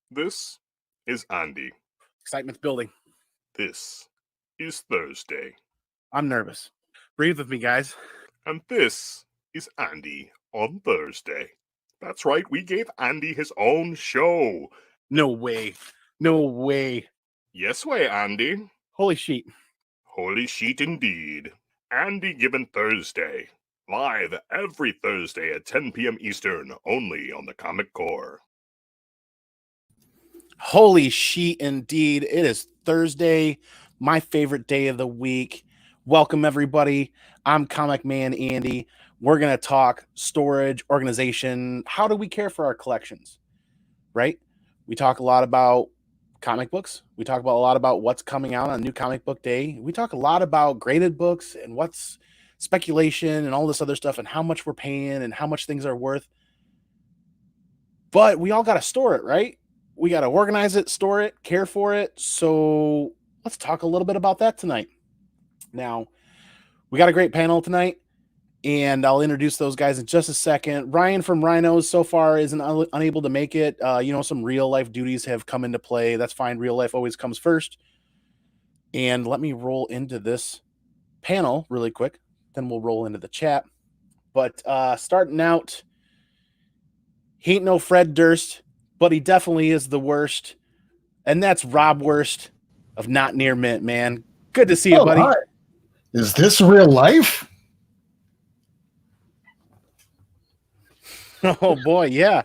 This is Andy. Excitement's building. This is Thursday. I'm nervous. Breathe with me, guys. And this is Andy on Thursday. That's right, we gave Andy his own show. No way. No way. Yes way, Andy. Holy sheet. Holy sheet indeed. Andy Given Thursday. Live every Thursday at 10 p.m. Eastern, only on the Comic Core. Holy sheet indeed. It is Thursday, my favorite day of the week. Welcome, everybody. I'm ComicManAndy. We're going to talk storage, organization. How do we care for our collections? Right? We talk a lot about comic books. We talk about a lot about what's coming out on New Comic Book Day. We talk a lot about graded books and what's speculation and all this other stuff and how much we're paying and how much things are worth. But we all got to store it, right? We got to organize it, store it, care for it. So let's talk a little bit about that tonight. Now, we got a great panel tonight, and I'll introduce those guys in just a second. Ryan from Rhyno so far isn't unable to make it. Some real life duties have come into play. That's fine. Real life always comes first. And let me roll into this panel really quick. Then we'll roll into the chat. But starting out, he ain't no Fred Durst, but he definitely is the worst. And that's Rob Worst of Not Near Mint, man. Good to see you, buddy. Hi. Is this real life? Oh, boy, yeah.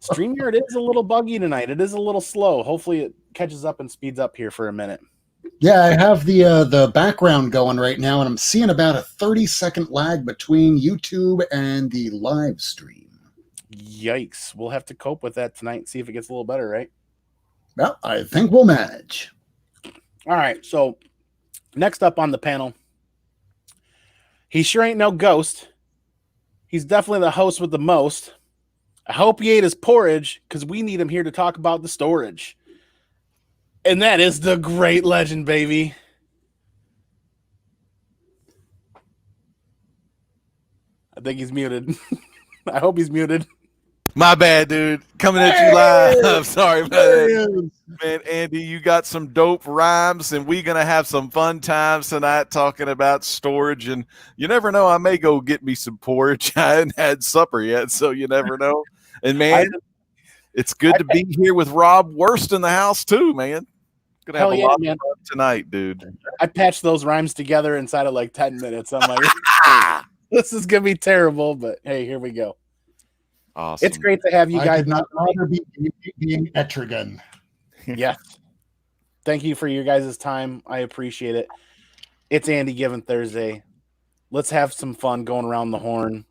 StreamYard is a little buggy tonight. It is a little slow. Hopefully it catches up and speeds up here for a minute. Yeah, I have the background going right now, and I'm seeing about a 30-second lag between YouTube and the live stream. Yikes. We'll have to cope with that tonight and see if it gets a little better, right? Well, I think we'll manage. All right, so next up on the panel, he sure ain't no ghost. He's definitely the host with the most. I hope he ate his porridge, because we need him here to talk about the storage. And that is the great legend, baby. I think he's muted. I hope he's muted. My bad, dude. Coming at you live. Sorry about that. Man, Andy, you got some dope rhymes, and we're going to have some fun times tonight talking about storage. And you never know, I may go get me some porridge. I hadn't had supper yet, so you never know. And, man, it's good to be here with Rob Worst in the house, too, man. Going to have a lot of fun tonight, dude. I patched those rhymes together inside of like 10 minutes. I'm like, this is going to be terrible, but hey, here we go. Awesome. It's great to have you guys. I could not rather be being Etrigan. Yes. Thank you for your guys' time. I appreciate it. It's Andy Given Thursday. Let's have some fun going around the horn.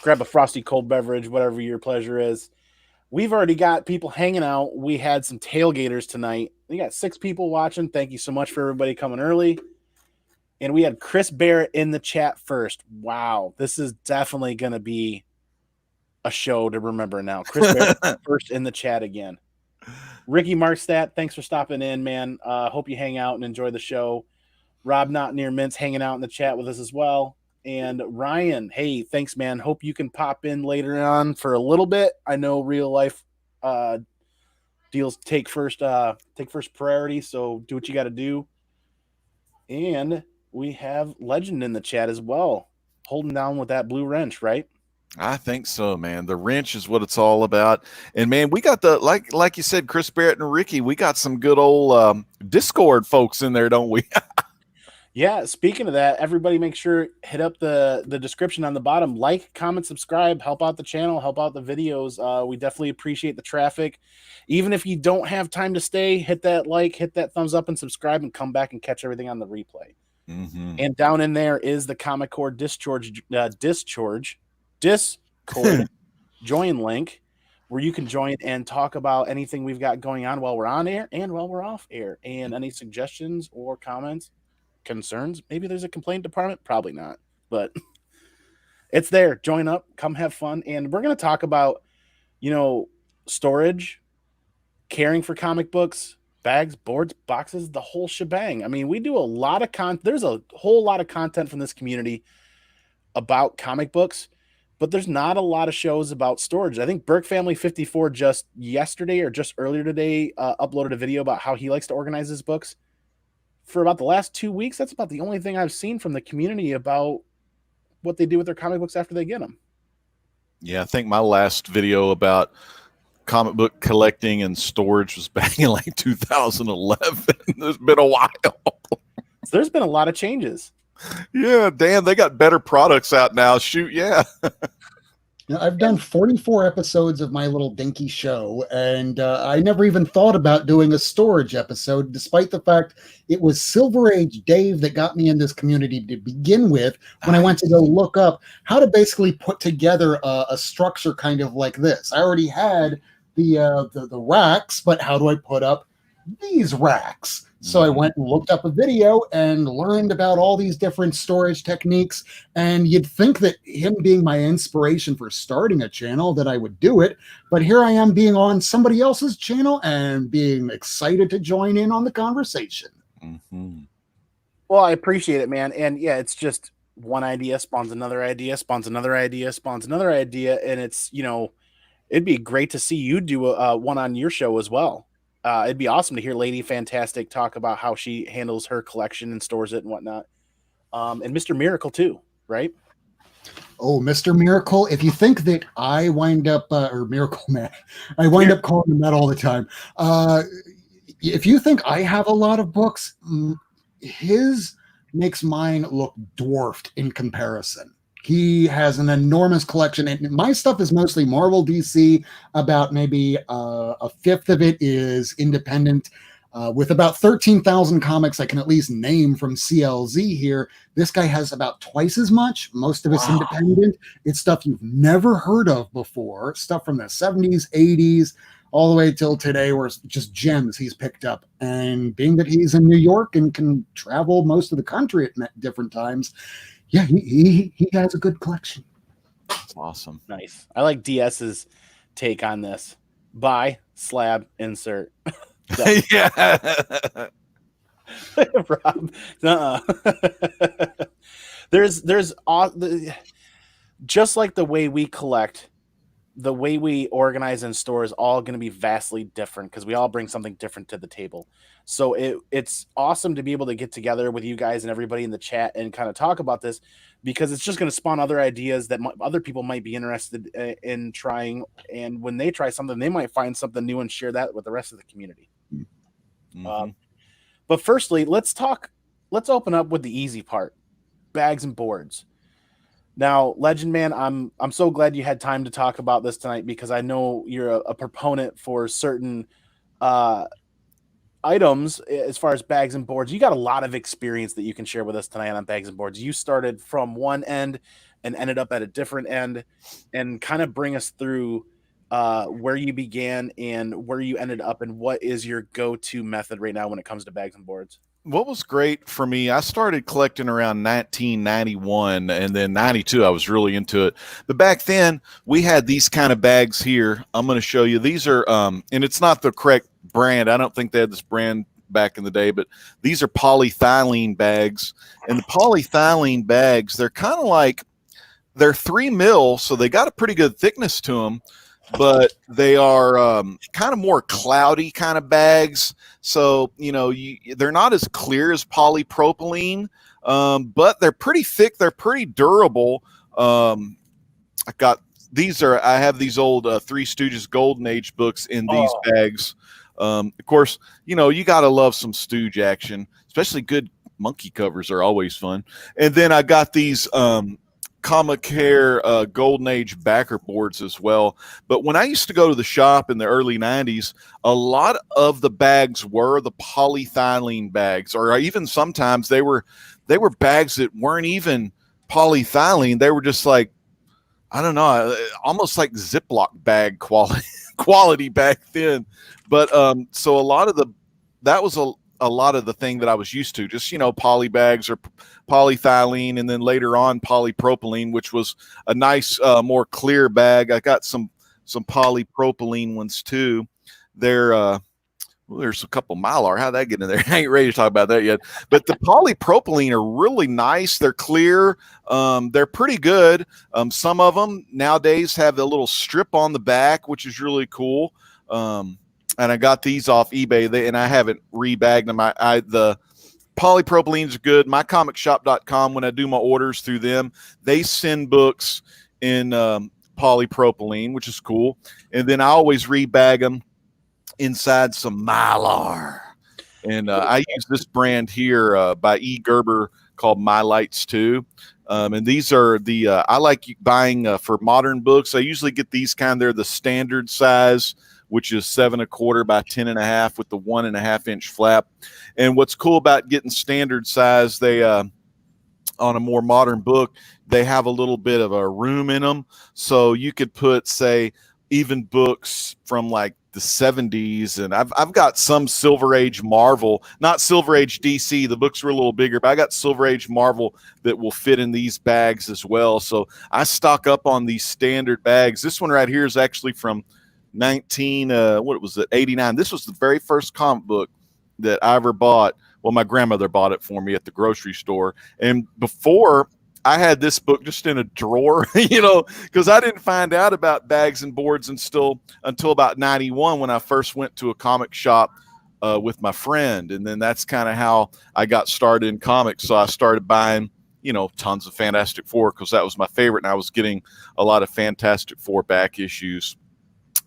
Grab a frosty cold beverage, whatever your pleasure is. We've already got people hanging out. We had some tailgaters tonight. We got 6 people watching. Thank you so much for everybody coming early. And we had Chris Barrett in the chat first. Wow. This is definitely going to be a show to remember now. Chris Barrett first in the chat again. Ricky Markstadt, thanks for stopping in, man. Hope you hang out and enjoy the show. Rob Not Near Mint's hanging out in the chat with us as well. And Ryan, hey, thanks, man. Hope you can pop in later on for a little bit. I know real life deals take first priority, so do what you got to do. And we have Legend in the chat as well, holding down with that blue wrench, right? I think so, man. The wrench is what it's all about. And, man, we got the, like you said, Chris Barrett and Ricky, we got some good old Discord folks in there, don't we? Yeah, speaking of that, everybody make sure hit up the description on the bottom. Like, comment, subscribe, help out the channel, help out the videos. We definitely appreciate the traffic. Even if you don't have time to stay, hit that like, hit that thumbs up, and subscribe, and come back and catch everything on the replay. Mm-hmm. And down in there is the Comic Core Discord join link, where you can join and talk about anything we've got going on while we're on air and while we're off air, and any suggestions or comments, concerns. Maybe there's a complaint department, probably not, but it's there. Join up, come have fun. And we're going to talk about, storage, caring for comic books, bags, boards, boxes, the whole shebang. I mean, we do a lot of there's a whole lot of content from this community about comic books. but there's not a lot of shows about storage. I think Burke Family 54 just yesterday or just earlier today uploaded a video about how he likes to organize his books. For about the last 2 weeks, that's about the only thing I've seen from the community about what they do with their comic books after they get them. Yeah, I think my last video about comic book collecting and storage was back in like 2011. It's been a while. So there's been a lot of changes. Yeah, damn, they got better products out now. Shoot, yeah. Now, I've done 44 episodes of my little dinky show, and I never even thought about doing a storage episode, despite the fact it was Silver Age Dave that got me in this community to begin with when I went to go look up how to basically put together a structure kind of like this. I already had the racks, but how do I put up these racks? So I went and looked up a video and learned about all these different storage techniques. And you'd think that him being my inspiration for starting a channel that I would do it. But here I am being on somebody else's channel and being excited to join in on the conversation. Mm-hmm. Well, I appreciate it, man. And yeah, it's just one idea spawns another idea, spawns another idea, spawns another idea. And it's, you know, it'd be great to see you do one on your show as well. It'd be awesome to hear Lady Fantastic talk about how she handles her collection and stores it and whatnot. And Mr. Miracle too, right? Oh, Mr. Miracle. If you think that I wind up, or Miracle Man, I wind up calling him that all the time. If you think I have a lot of books, his makes mine look dwarfed in comparison. He has an enormous collection, and my stuff is mostly Marvel, DC. About maybe a fifth of it is independent. With about 13,000 comics I can at least name from CLZ here, this guy has about twice as much. Most of it's independent. It's stuff you've never heard of before, stuff from the 70s, 80s, all the way till today, where it's just gems he's picked up. And being that he's in New York and can travel most of the country at different times, yeah, he has a good collection. That's awesome. Nice. I like DS's take on this. Buy, slab, insert. Yeah. Rob, there's just like the way we collect, the way we organize and store is all going to be vastly different because we all bring something different to the table. So it's awesome to be able to get together with you guys and everybody in the chat and kind of talk about this, because it's just going to spawn other ideas that other people might be interested in trying. And when they try something, they might find something new and share that with the rest of the community. Mm-hmm. But firstly, let's open up with the easy part, bags and boards. Now, Legend Man, I'm so glad you had time to talk about this tonight, because I know you're a proponent for certain items as far as bags and boards. You got a lot of experience that you can share with us tonight on bags and boards. You started from one end and ended up at a different end, and kind of bring us through where you began and where you ended up, and what is your go-to method right now when it comes to bags and boards. What was great for me, I started collecting around 1991, and then 92 I was really into it. But back then we had these kind of bags here. I'm going to show you. These are and it's not the correct brand. I don't think they had this brand back in the day, but these are polyethylene bags. And the polyethylene bags, they're kind of like, they're 3 mil, so they got a pretty good thickness to them, but they are kind of more cloudy kind of bags. So, you know, they're not as clear as polypropylene, but they're pretty thick. They're pretty durable. I have these old Three Stooges Golden Age books in these bags. Of course, you know, you got to love some Stooge action, especially good monkey covers are always fun. And then I got these Comic Hair Golden Age backer boards as well. But when I used to go to the shop in the early 90s, a lot of the bags were the polyethylene bags, or even sometimes they were bags that weren't even polyethylene. They were just like, I don't know, almost like Ziploc bag quality back then. But so that was a lot of the thing that I was used to, just, you know, poly bags or polyethylene, and then later on polypropylene, which was a nice, more clear bag. I got some polypropylene ones too. They're Well, there's a couple Mylar. How'd that get in there? I ain't ready to talk about that yet. But the polypropylene are really nice. They're clear. They're pretty good. Some of them nowadays have a little strip on the back, which is really cool. And I got these off eBay, and I haven't rebagged them. The polypropylene's good. MyComicShop.com, when I do my orders through them, they send books in polypropylene, which is cool. And then I always rebag them inside some Mylar. And I use this brand here by E. Gerber called My Lights 2. And these are the I like buying for modern books. I usually get these they're the standard size, which is 7 1/4 by 10 1/2 with the 1 1/2 inch flap. And what's cool about getting standard size, they on a more modern book, they have a little bit of a room in them, so you could put, say, even books from like the 70s, and I've got some Silver Age Marvel, not Silver Age DC. The books were a little bigger, but I got Silver Age Marvel that will fit in these bags as well. So I stock up on these standard bags. This one right here is actually from 89. This was the very first comic book that I ever bought. Well, my grandmother bought it for me at the grocery store, and before, I had this book just in a drawer, because I didn't find out about bags and boards until about 91, when I first went to a comic shop with my friend. And then that's kind of how I got started in comics. So I started buying, tons of Fantastic Four, because that was my favorite. And I was getting a lot of Fantastic Four back issues.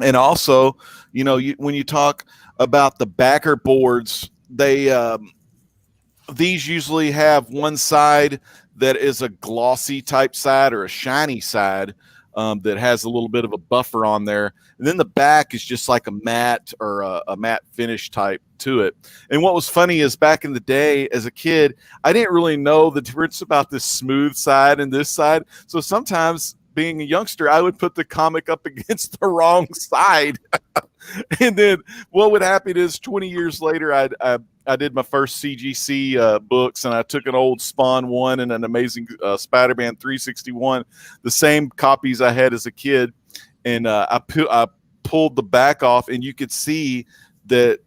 And also, when you talk about the backer boards, these usually have one side that is a glossy type side or a shiny side that has a little bit of a buffer on there. And then the back is just like a matte or a matte finish type to it. And what was funny is back in the day as a kid, I didn't really know the difference about this smooth side and this side. So sometimes, being a youngster, I would put the comic up against the wrong side. And then what would happen is 20 years later, I did my first CGC books, and I took an old Spawn 1 and an Amazing Spider-Man 361, the same copies I had as a kid, and I pulled the back off, and you could see that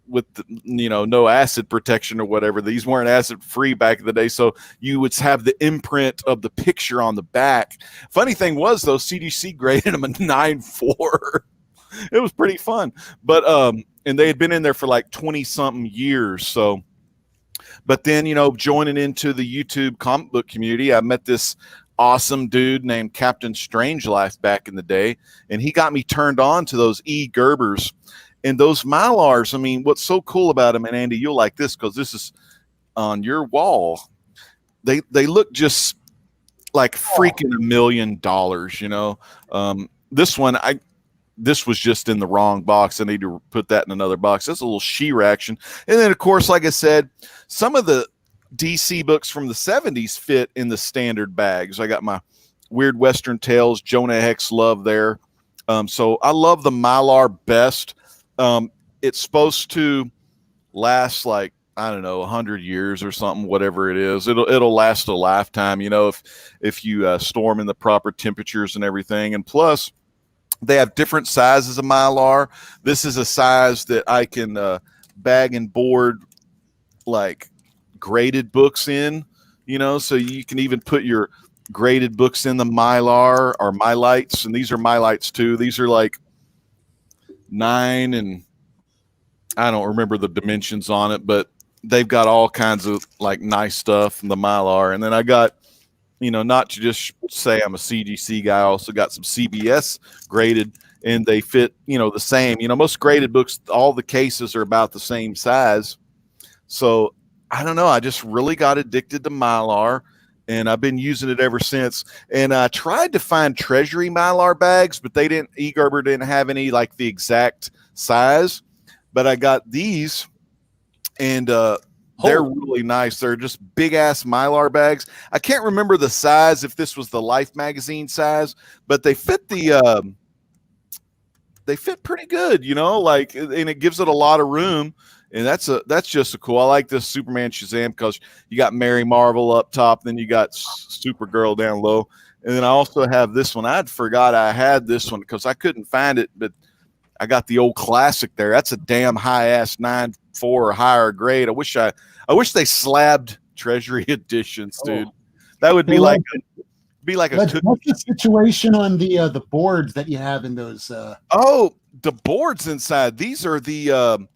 with the, no acid protection or whatever. These weren't acid free back in the day, so you would have the imprint of the picture on the back. Funny thing was, though, CGC graded them a 9.4. It was pretty fun, but and they had been in there for like 20 something years. So, but then joining into the YouTube comic book community, I met this awesome dude named Captain Strangelife back in the day, and he got me turned on to those E. Gerbers. And those Mylars, I mean, what's so cool about them, and Andy, you'll like this because this is on your wall. They look just like freaking $1 million, This was just in the wrong box. I need to put that in another box. That's a little she-reaction. And then, of course, like I said, some of the DC books from the 70s fit in the standard bags. I got my Weird Western Tales, Jonah Hex Love there. So I love the Mylar best. It's supposed to last like, I don't know, 100 years or something, whatever it is. It'll last a lifetime, if you store them in the proper temperatures and everything. And plus, they have different sizes of Mylar. This is a size that I can bag and board like graded books in, so you can even put your graded books in the Mylar or My Lights. And these are My Lights too. These are like 9, and I don't remember the dimensions on it, but they've got all kinds of like nice stuff in the Mylar. And then I got, not to just say I'm a CGC guy, I also got some CBS graded, and they fit, the same. Most graded books, all the cases are about the same size. So I don't know. I just really got addicted to Mylar, and I've been using it ever since. And I tried to find Treasury Mylar bags, but E. Gerber didn't have any like the exact size. But I got these, and they're really nice. They're just big ass Mylar bags. I can't remember the size, if this was the Life magazine size, but they fit they fit pretty good, and it gives it a lot of room. And that's just a cool. I like this Superman Shazam because you got Mary Marvel up top, then you got Supergirl down low. And then I also have this one. I'd forgot I had this one because I couldn't find it, but I got the old classic there. That's a damn high ass 9.4 or higher grade. I wish they slabbed Treasury editions, dude. That would be like what's the situation on the boards that you have in those? Oh, the boards inside. These are the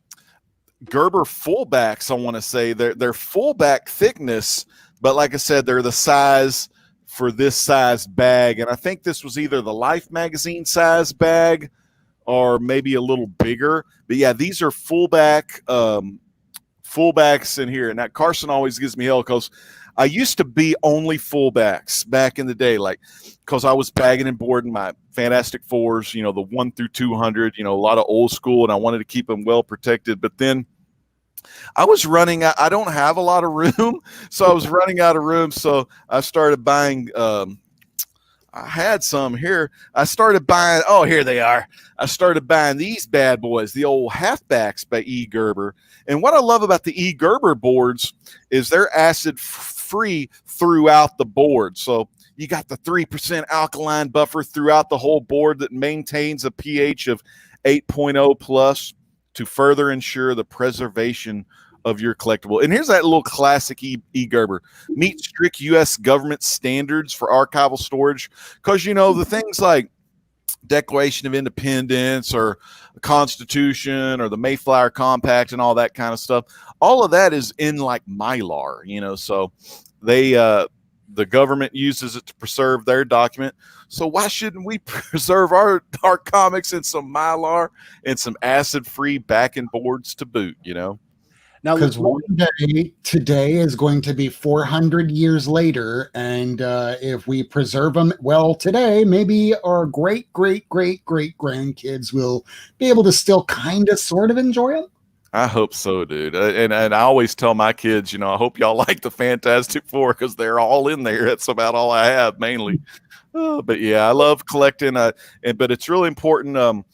Gerber fullbacks. I want to say they're fullback thickness, but like I said, they're the size for this size bag, and I think this was either the Life magazine size bag or maybe a little bigger. But yeah, these are fullbacks in here. And that Carson always gives me hell because I used to be only fullbacks back in the day, like because I was bagging and boarding my Fantastic Fours, the 1 through 200, a lot of old school, and I wanted to keep them well protected. But then I was running out. I don't have a lot of room, so I was running out of room. So I started buying. I had some here. I started buying. Oh, here they are. I started buying these bad boys, the old halfbacks by E. Gerber. And what I love about the E. Gerber boards is they're acid free throughout the board. So you got the 3% alkaline buffer throughout the whole board that maintains a pH of 8.0 plus to further ensure the preservation of your collectible. And here's that little classic E. Gerber. Meet strict U.S. government standards for archival storage. Because, the things like Declaration of Independence or the Constitution or the Mayflower Compact and all that kind of stuff, all of that is in like Mylar, so they the government uses it to preserve their document. So why shouldn't we preserve our comics in some Mylar and some acid-free backing boards to boot, Now, because one day today is going to be 400 years later, and if we preserve them well today, maybe our great grandkids will be able to still kind of sort of enjoy them. I hope so, dude. And I always tell my kids, I hope y'all like the Fantastic Four because they're all in there. That's about all I have mainly. But yeah, I love collecting. But it's really important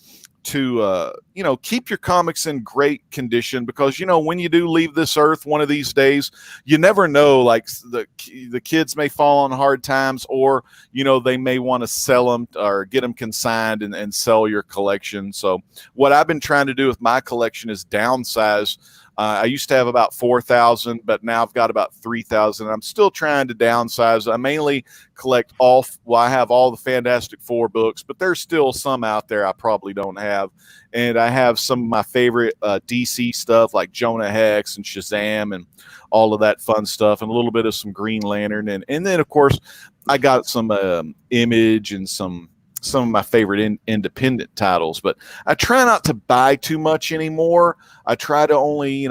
to keep your comics in great condition because when you do leave this earth one of these days, you never know, like the kids may fall on hard times, or they may want to sell them or get them consigned and sell your collection. So what I've been trying to do with my collection is downsize. I used to have about 4,000, but now I've got about 3,000. I'm still trying to downsize. I mainly collect I have all the Fantastic Four books, but there's still some out there I probably don't have. And I have some of my favorite DC stuff like Jonah Hex and Shazam and all of that fun stuff, and a little bit of some Green Lantern. And then, of course, I got some Image and some of my favorite independent titles, but I try not to buy too much anymore. I try to only,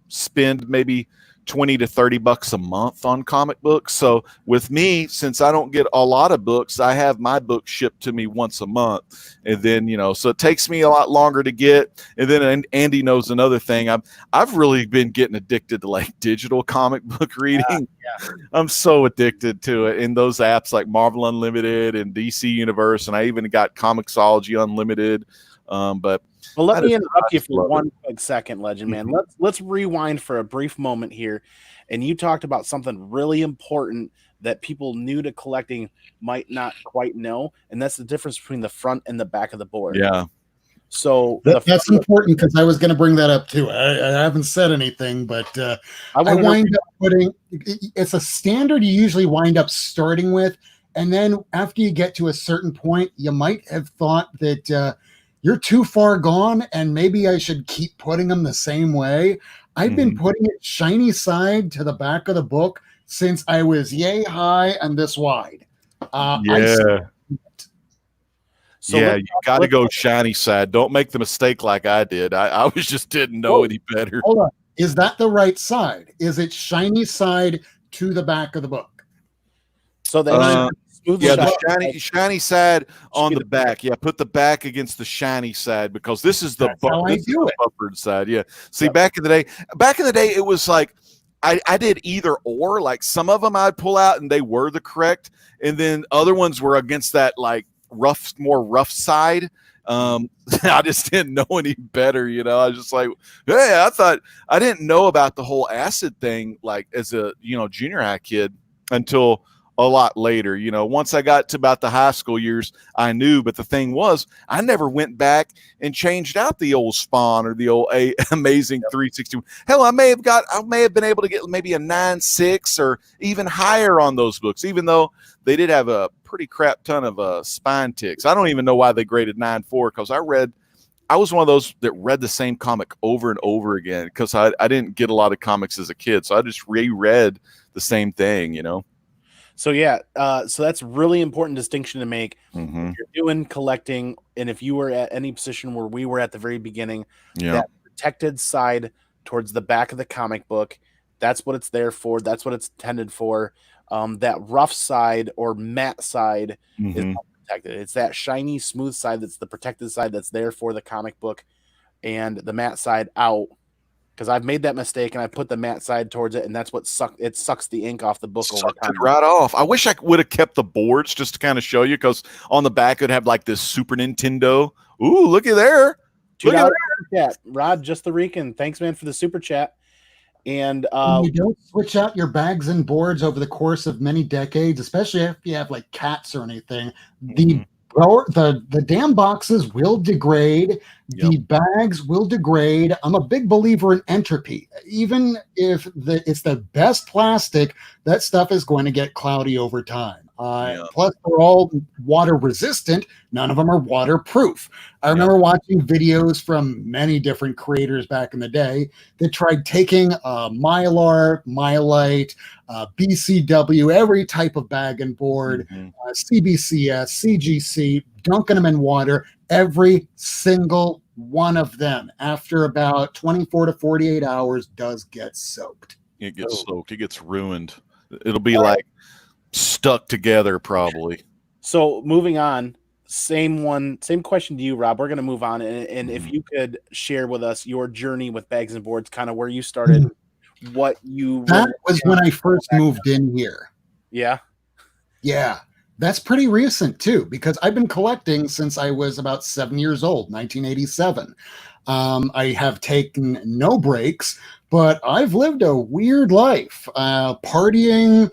spend maybe $20 to $30 a month on comic books. So with me, since I don't get a lot of books, I have my books shipped to me once a month. And then, so it takes me a lot longer to get. And then Andy knows another thing. I've really been getting addicted to like digital comic book reading. Yeah. I'm so addicted to it. In those apps like Marvel Unlimited and DC Universe. And I even got Comixology Unlimited. But well, let me interrupt you for one quick second, Legend Man. Let's rewind for a brief moment here. And you talked about something really important that people new to collecting might not quite know, and that's the difference between the front and the back of the board. Yeah. So that's important because I was going to bring that up too. I haven't said anything, but I wind up putting. It's a standard you usually wind up starting with, and then after you get to a certain point, you might have thought that. You're too far gone, and maybe I should keep putting them the same way. I've been putting it shiny side to the back of the book since I was yay high and this wide. So you got to go shiny side. Don't make the mistake like I did. I was just didn't know any better. Hold on. Is that the right side? Is it shiny side to the back of the book? So then the shiny side on the back. Yeah, put the back against the shiny side because this is the buffered side. Yeah. See, back in the day, it was like I did either or. Like some of them I'd pull out and they were the correct, and then other ones were against that like more rough side. I just didn't know any better, I was just like, hey, I didn't know about the whole acid thing like as a junior high kid until a lot later. You know, once I got to about the high school years, I knew. But the thing was, I never went back and changed out the old Spawn or the old Amazing 361. Hell, I may have been able to get maybe a 9.6 or even higher on those books, even though they did have a pretty crap ton of spine ticks. I don't even know why they graded 9.4, because I was one of those that read the same comic over and over again, because I didn't get a lot of comics as a kid. So I just reread the same thing, you know? So yeah, so that's really important distinction to make. Mm-hmm. If you're doing collecting, and if you were at any position where we were at the very beginning, Yeah. that protected side towards the back of the comic book, that's what it's there for. That's what it's intended for. That rough side or matte side is not protected. It's that shiny, smooth side that's the protected side that's there for the comic book, and the matte side out. Because I've made that mistake and I put the matte side towards it, and that's what sucks the ink off the book over Sucked time. it right off. I wish I would have kept the boards just to kind of show you, because on the back it'd have like this Super Nintendo. Ooh, looky there. Look at $2 chat. Rod, just the Rican. Thanks, man, for the super chat. And you don't switch out your bags and boards over the course of many decades, especially if you have like cats or anything. The damn boxes will degrade. Yep. The bags will degrade. I'm a big believer in entropy. Even if it's the best plastic, that stuff is going to get cloudy over time. Plus, they're all water resistant. None of them are waterproof. I remember watching videos from many different creators back in the day that tried taking Mylar, Mylite, BCW, every type of bag and board, CBCS, CGC, dunking them in water, every single one of them, after about 24 to 48 hours, does get soaked. It gets soaked. It gets ruined. It'll be like stuck together probably. So moving on, same question to you, Rob. We're going to move on, and if you could share with us your journey with bags and boards, kind of where you started, what you that was when I first moved in here. Yeah, that's pretty recent too, because I've been collecting since I was about 7 years old, 1987. I have taken no breaks, but I've lived a weird life, partying,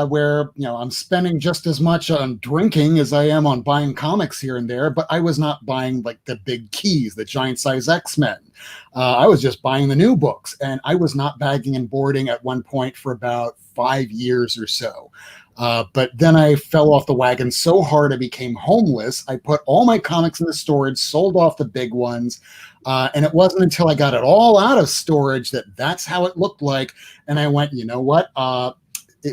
where I'm spending just as much on drinking as I am on buying comics here and there, but I was not buying like the big keys, the giant size X-Men. I was just buying the new books, and I was not bagging and boarding at one point for about 5 years or so. But then I fell off the wagon so hard I became homeless. I put all my comics in the storage, sold off the big ones, and it wasn't until I got it all out of storage that's how it looked like. And I went, you know what?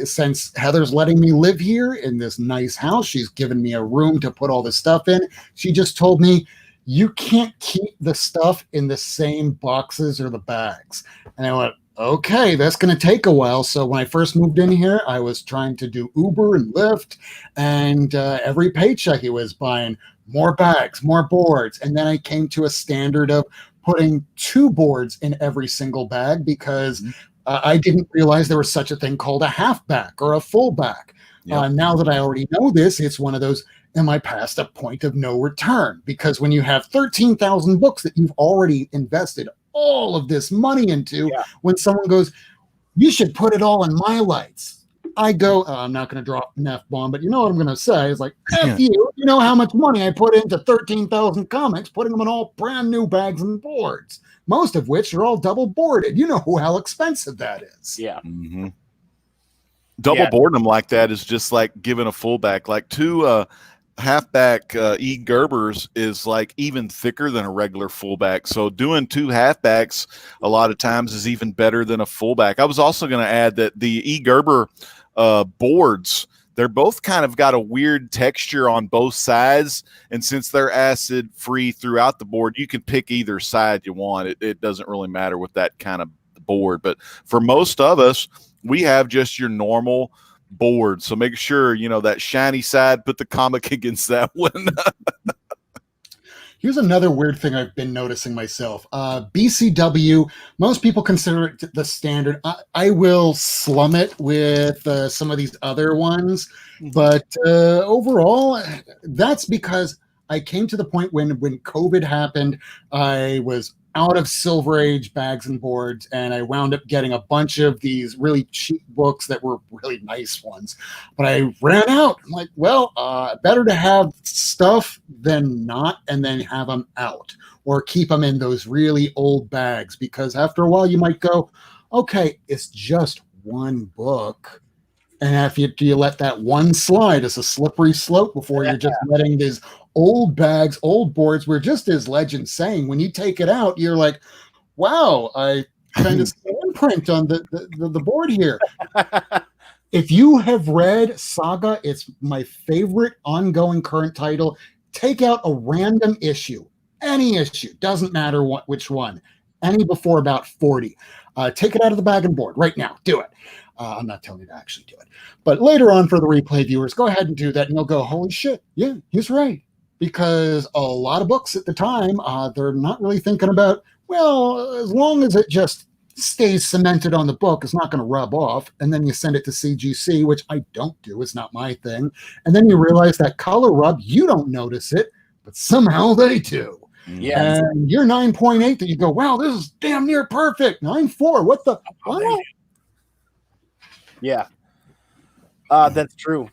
Since Heather's letting me live here in this nice house, she's given me a room to put all this stuff in. She just told me, you can't keep the stuff in the same boxes or the bags. And I went, okay, that's going to take a while. So when I first moved in here, I was trying to do Uber and Lyft, and every paycheck it was buying more bags, more boards. And then I came to a standard of putting 2 boards in every single bag, because I didn't realize there was such a thing called a half back or a full back. Now that I already know this, it's one of those, am I past a point of no return? Because when you have 13,000 books that you've already invested all of this money into, when someone goes, you should put it all in Mylites, I go, I'm not going to drop an F-bomb, but you know what I'm going to say? It's like, F you. You know how much money I put into 13,000 comics, putting them in all brand new bags and boards, most of which are all double boarded. You know how expensive that is. Yeah. Double boarding them like that is just like giving a fullback. Like 2 halfback E. Gerbers is like even thicker than a regular fullback. So doing 2 halfbacks a lot of times is even better than a fullback. I was also going to add that the E. Gerber boards, they're both kind of got a weird texture on both sides. And since they're acid free throughout the board, you can pick either side you want. It doesn't really matter with that kind of board. But for most of us, we have just your normal board. So make sure, that shiny side, put the comic against that one. Here's another weird thing I've been noticing myself. BCW, most people consider it the standard. I will slum it with some of these other ones. But overall, that's because I came to the point when COVID happened, I was out of Silver Age bags and boards, and I wound up getting a bunch of these really cheap books that were really nice ones. But I ran out. I'm like, well, better to have stuff than not, and then have them out, or keep them in those really old bags, because after a while you might go, okay, it's just one book. And if you let that one slide, it's a slippery slope before you're just letting these old bags, old boards, where just as Legend's saying, when you take it out, you're like, wow, I kind of see an imprint on the board here. If you have read Saga, it's my favorite ongoing current title. Take out a random issue, any issue, doesn't matter which one, any before about 40. Take it out of the bag and board right now. Do it. I'm not telling you to actually do it. But later on for the replay viewers, go ahead and do that, and you'll go, holy shit, yeah, he's right. Because a lot of books at the time, they're not really thinking about, well, as long as it just stays cemented on the book, it's not going to rub off. And then you send it to CGC, which I don't do. It's not my thing. And then you realize that color rub, you don't notice it, but somehow they do. Yeah. And you're 9.8 that you go, wow, this is damn near perfect. 9.4, what the? What? Yeah, that's true.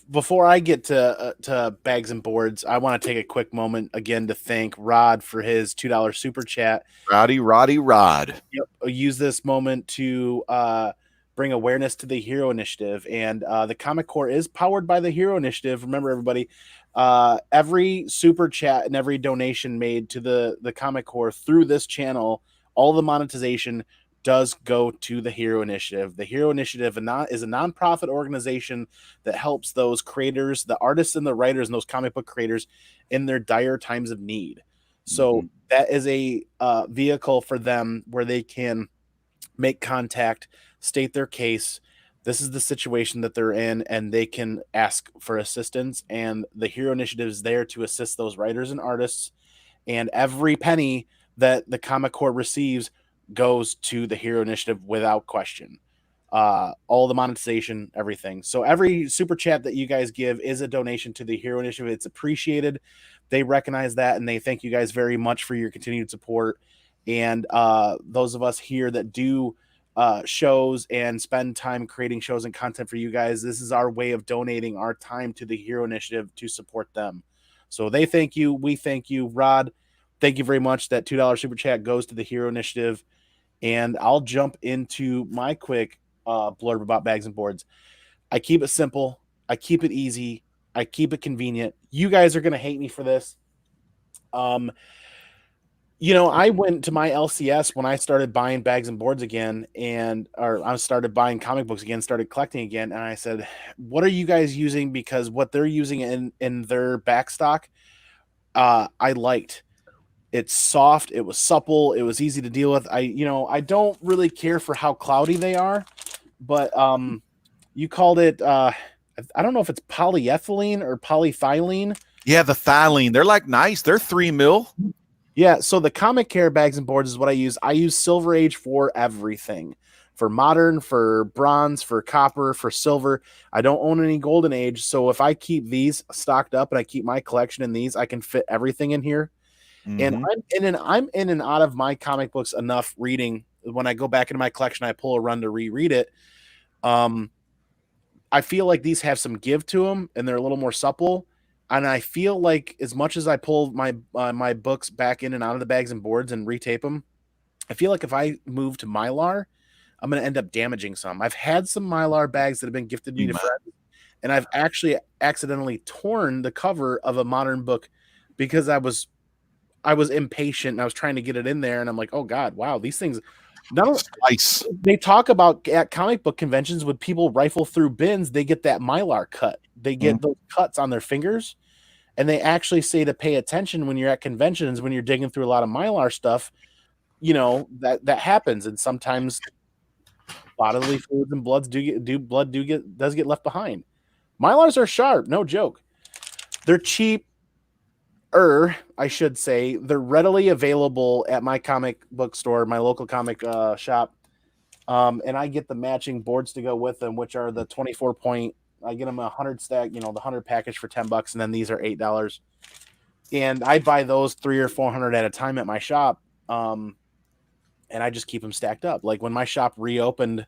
Before I get to bags and boards, I want to take a quick moment again to thank Rod for his $2 super chat. Rod. Yep. I'll use this moment to bring awareness to the Hero Initiative, and the Comic Core is powered by the Hero Initiative. Remember, everybody, every super chat and every donation made to the Comic Core through this channel, all the monetization does go to the Hero Initiative. The Hero Initiative is a nonprofit organization that helps those creators, the artists and the writers and those comic book creators in their dire times of need. So that is a vehicle for them where they can make contact, state their case. This is the situation that they're in, and they can ask for assistance. And the Hero Initiative is there to assist those writers and artists. And every penny that the Comic Core receives goes to the Hero Initiative without question. All the monetization, everything. So every super chat that you guys give is a donation to the Hero Initiative. It's appreciated. They recognize that, and they thank you guys very much for your continued support. And those of us here that do shows and spend time creating shows and content for you guys, this is our way of donating our time to the Hero Initiative to support them. So they thank you. We thank you. Rod, thank you very much. That $2 super chat goes to the Hero Initiative. And I'll jump into my quick blurb about bags and boards. I keep it simple. I keep it easy. I keep it convenient. You guys are going to hate me for this. I went to my LCS when I started buying bags and boards again, or I started buying comic books again, started collecting again. And I said, what are you guys using? Because what they're using in their back stock, I liked. It's soft. It was supple. It was easy to deal with. I don't really care for how cloudy they are, but you called it, I don't know if it's polyethylene or polyethylene. Yeah, the thylene. They're like nice. They're 3 mil. Yeah. So the Comic Care bags and boards is what I use. I use Silver Age for everything. For modern, for bronze, for copper, for silver. I don't own any Golden Age. So if I keep these stocked up and I keep my collection in these, I can fit everything in here. And I'm in and out of my comic books enough reading. When I go back into my collection, I pull a run to reread it. I feel like these have some give to them, and they're a little more supple. And I feel like as much as I pull my my books back in and out of the bags and boards and retape them, I feel like if I move to Mylar, I'm going to end up damaging some. I've had some Mylar bags that have been gifted me to friends, and I've actually accidentally torn the cover of a modern book because I was impatient and I was trying to get it in there, and I'm like, oh God, wow, these things. Nice. They talk about at comic book conventions when people rifle through bins, they get that Mylar cut. They get those cuts on their fingers, and they actually say to pay attention when you're at conventions, when you're digging through a lot of Mylar stuff, that happens, and sometimes bodily fluids and bloods does get left behind. Mylars are sharp, no joke. They're cheap. I should say, they're readily available at my comic book store, my local comic shop. And I get the matching boards to go with them, which are the 24 point. I get them a 100 stack, the 100 package for $10, and then these are $8. And I buy those 300 or 400 at a time at my shop. And I just keep them stacked up. Like when my shop reopened,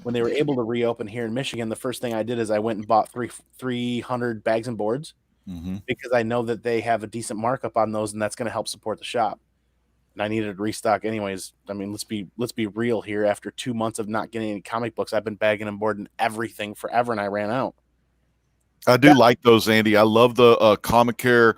when they were able to reopen here in Michigan, the first thing I did is I went and bought 300 bags and boards because I know that they have a decent markup on those, and that's going to help support the shop. And I needed to restock anyways. I mean, let's be real here. After 2 months of not getting any comic books, I've been bagging and boarding everything forever, and I ran out. I do like those, Andy. I love the Comicare,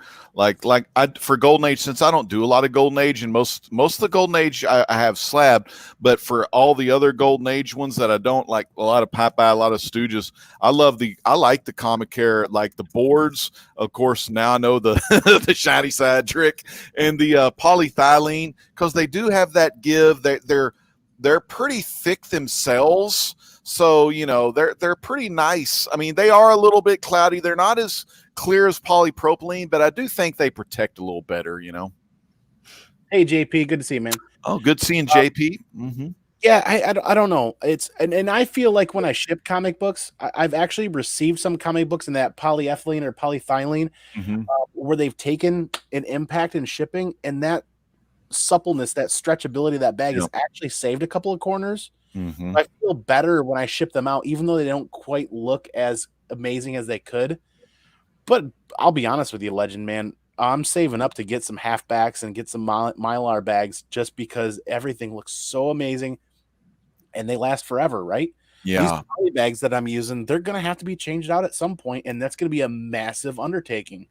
for Golden Age, since I don't do a lot of Golden Age, and most of the Golden Age I have slabbed, but for all the other Golden Age ones that I don't, like a lot of Popeye, a lot of Stooges, I like the Comicare, like the boards. Of course, now I know the the shiny side trick, and the polyethylene, because they do have that give. They're pretty thick themselves. So, you know, they're pretty nice. I mean, they are a little bit cloudy. They're not as clear as polypropylene, but I do think they protect a little better, you know. Hey, JP, good to see you, man. Oh, good seeing JP. Yeah, I don't know. It's and I feel like when I ship comic books, I've actually received some comic books in that polyethylene or polyethylene where they've taken an impact in shipping, and that suppleness, that stretchability of that bag has actually saved a couple of corners. I feel better when I ship them out, even though they don't quite look as amazing as they could. But I'll be honest with you, Legend, man, I'm saving up to get some halfbacks and get some Mylar bags just because everything looks so amazing and they last forever, right? Yeah. These poly bags that I'm using, they're going to have to be changed out at some point, and that's going to be a massive undertaking.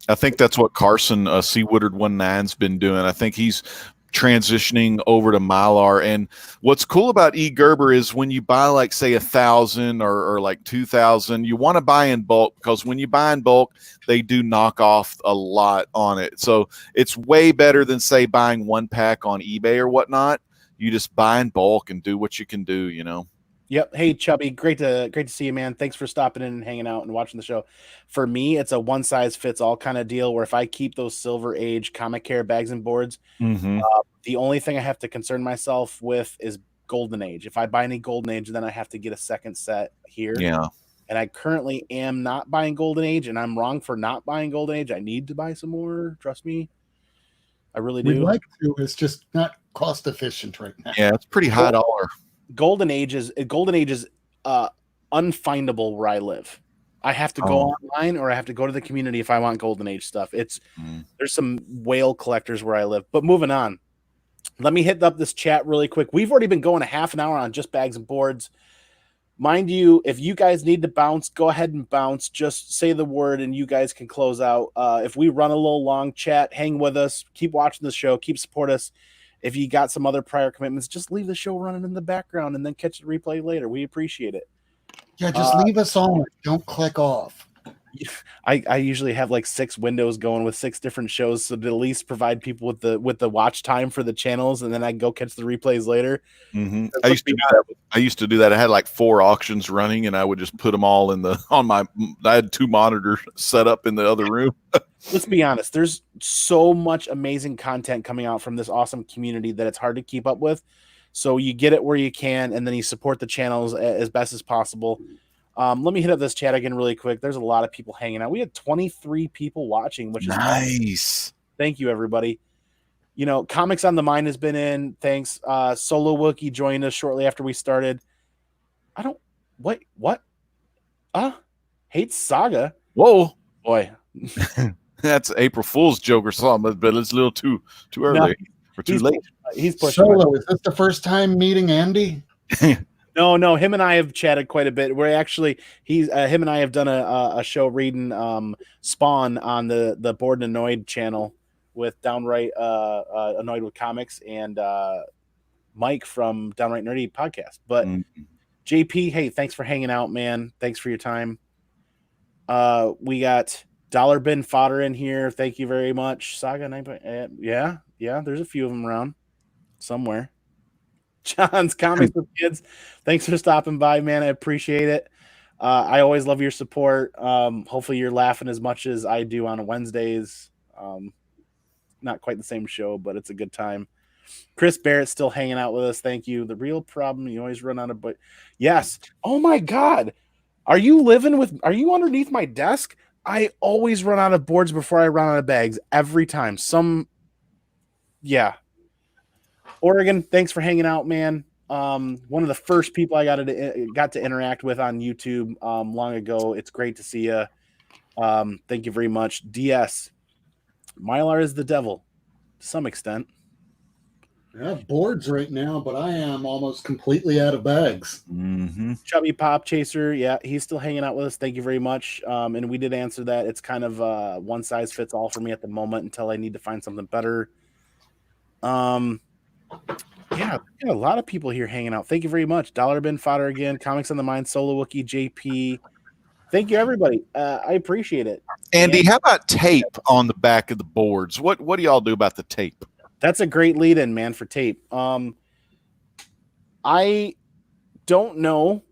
I think that's what Carson C. Woodard 19's been doing. I think he's transitioning over to Mylar. And what's cool about E. Gerber is when you buy, like, say 1,000 or like 2,000, you want to buy in bulk, because when you buy in bulk, they do knock off a lot on it. So it's way better than, say, buying one pack on eBay or whatnot. You just buy in bulk and do what you can do, you know. Yep. Hey, Chubby, great to see you, man. Thanks for stopping in and hanging out and watching the show. For me, it's a one size fits all kind of deal where if I keep those Silver Age Comicare bags and boards, the only thing I have to concern myself with is Golden Age. If I buy any Golden Age, then I have to get a second set here. Yeah. And I currently am not buying Golden Age, and I'm wrong for not buying Golden Age. I need to buy some more. Trust me. I really do. We'd like to. It's just not cost efficient right now. Yeah, it's pretty high dollar. Golden Age is unfindable where I live. I have to go online, or I have to go to the community if I want Golden Age stuff. There's some whale collectors where I live. But moving on, let me hit up this chat really quick. We've already been going a half an hour on just bags and boards. Mind you, if you guys need to bounce, go ahead and bounce. Just say the word and you guys can close out. If we run a little long, chat, hang with us. Keep watching the show. Keep support us. If you got some other prior commitments, just leave the show running in the background and then catch the replay later. We appreciate it. Yeah, just leave us on. Don't click off. I usually have like 6 windows going with 6 different shows, so to at least provide people with the watch time for the channels, and then I can go catch the replays later. I used to do that. I had like 4 auctions running, and I would just put them all I had 2 monitors set up in the other room. Let's be honest. There's so much amazing content coming out from this awesome community that it's hard to keep up with. So you get it where you can, and then you support the channels as best as possible. Let me hit up this chat again really quick. There's a lot of people hanging out. We had 23 people watching, which is nice. Thank you, everybody. You know, Comics on the Mind has been in. Thanks. Solo Wookie joined us shortly after we started. What? Hates Saga. Whoa. Boy. That's April Fool's joke or something, but it's a little too early or too late. He's pushing. Solo, is this the first time meeting Andy? No, him and I have chatted quite a bit. We're actually him and I have done a show reading Spawn on the Bored and Annoyed channel with Downright Annoyed with Comics and Mike from Downright Nerdy podcast. But JP, hey, thanks for hanging out, man. Thanks for your time. We got Dollar Bin Fodder in here. Thank you very much. Saga 9. Yeah, there's a few of them around somewhere. John's Comics with Kids. Thanks for stopping by, man. I appreciate it. I always love your support. Hopefully you're laughing as much as I do on Wednesdays. Not quite the same show, but it's a good time. Chris Barrett's still hanging out with us. Thank you. The real problem, you always run out of, but yes. Oh my God. Are you underneath my desk? I always run out of boards before I run out of bags every time. Oregon, thanks for hanging out, man. One of the first people I got to interact with on YouTube long ago. It's great to see you. Thank you very much. DS, Mylar is the devil to some extent. I have boards right now, but I am almost completely out of bags. Mm-hmm. Chubby Pop Chaser, yeah, he's still hanging out with us. Thank you very much. And we did answer that. It's kind of one size fits all for me at the moment until I need to find something better. Yeah, a lot of people here hanging out. Thank you very much. Dollar Bin Fodder again, Comics on the Mind, Solo Wookie, JP. Thank you, everybody. I appreciate it. Andy, how about tape on the back of the boards? What do y'all do about the tape? That's a great lead-in, man, for tape. I don't know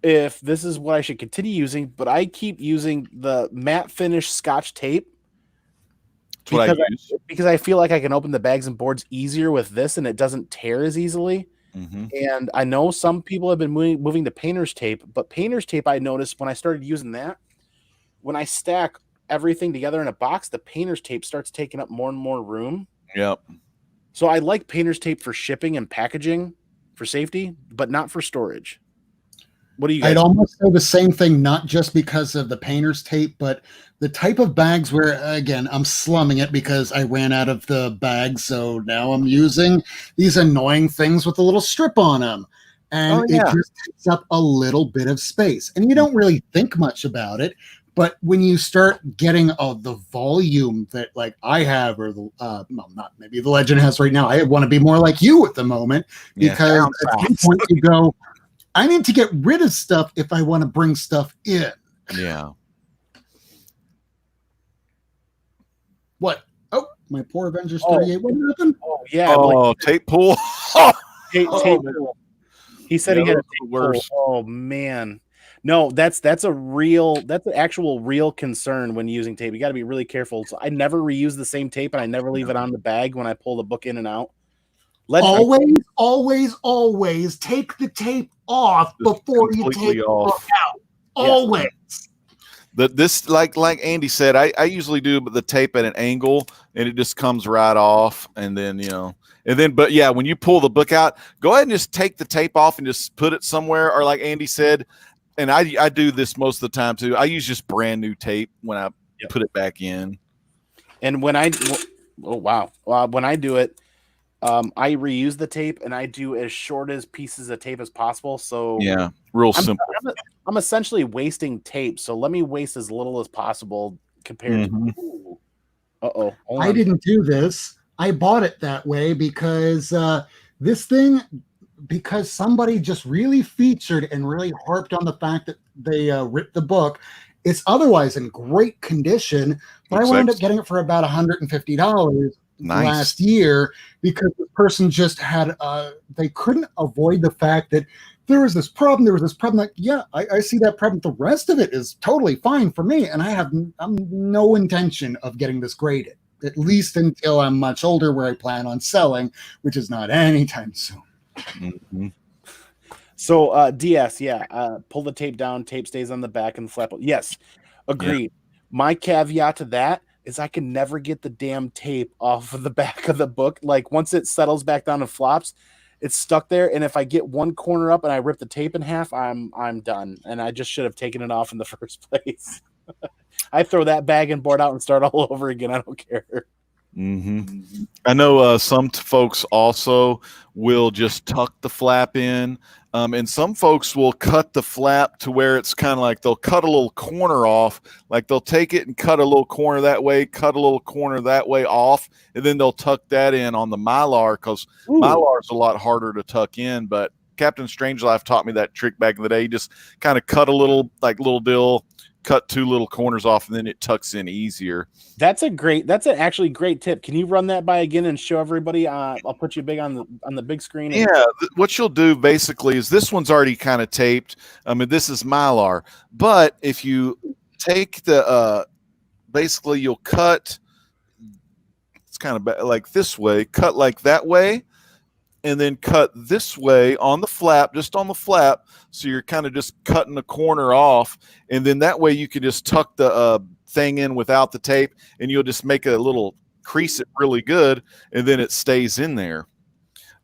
if this is what I should continue using, but I keep using the matte finish Scotch tape because I feel like I can open the bags and boards easier with this, and it doesn't tear as easily. Mm-hmm. And I know some people have been moving to painter's tape, but painter's tape, I noticed when I started using that, when I stack everything together in a box, the painter's tape starts taking up more and more room. Yep. So I like painter's tape for shipping and packaging for safety, but not for storage. What do you guys? I'd almost say the same thing, not just because of the painter's tape, but the type of bags where, again, I'm slumming it because I ran out of the bags. So now I'm using these annoying things with a little strip on them. And it just takes up a little bit of space. And you don't really think much about it. But when you start getting the volume that like I have, or not maybe the Legend has right now, I want to be more like you at the moment, because at some point you go, I need to get rid of stuff if I want to bring stuff in. Yeah. What? Oh, my poor Avengers 38. What happened? Oh, yeah. Oh, tape pull. Tape pull. He said he had a tape pull. Oh, man. No, that's an actual real concern when using tape. You got to be really careful. So I never reuse the same tape, and I never leave it on the bag when I pull the book in and out. Always take the tape off before you take the book out. Always. This, like Andy said, I usually do the tape at an angle, and it just comes right off, and then but yeah, when you pull the book out, go ahead and just take the tape off and just put it somewhere, or like Andy said. And I do this most of the time too. I use just brand new tape when I put it back in. And when I do it, I reuse the tape, and I do as short as pieces of tape as possible. So yeah, real simple. I'm essentially wasting tape, so let me waste as little as possible compared to. I didn't do this. I bought it that way because this thing. Because somebody just really featured and really harped on the fact that they ripped the book. It's otherwise in great condition, but I wound up getting it for about $150 last year because the person just had, they couldn't avoid the fact that there was this problem. Like, yeah, I see that problem. The rest of it is totally fine for me. And I'm no intention of getting this graded, at least until I'm much older, where I plan on selling, which is not anytime soon. Mm-hmm. So DS, pull the tape down, tape stays on the back and the flap. Yes, agreed. My caveat to that is I can never get the damn tape off of the back of the book. Like once it settles back down and flops, it's stuck there. And if I get one corner up and I rip the tape in half, I'm done. And I just should have taken it off in the first place. I throw that bag and board out and start all over again. I don't care. Mm-hmm. I know some folks also will just tuck the flap in, and some folks will cut the flap to where it's kind of like they'll cut a little corner off, like they'll take it and cut a little corner that way, cut a little corner that way off, and then they'll tuck that in on the Mylar, because Mylar is a lot harder to tuck in. But Captain Strangelove taught me that trick back in the day. You just kind of cut a little, like little dill, cut two little corners off, and then it tucks in easier. That's an actually great tip. Can you run that by again and show everybody? I'll put you big on the big screen. What you'll do basically is this one's already kind of taped. I mean, this is Mylar, but if you take the basically you'll cut. It's kind of like this way, cut like that way, and then cut this way on the flap, just on the flap. So you're kind of just cutting the corner off, and then that way you can just tuck the thing in without the tape, and you'll just make a little crease it really good, and then it stays in there.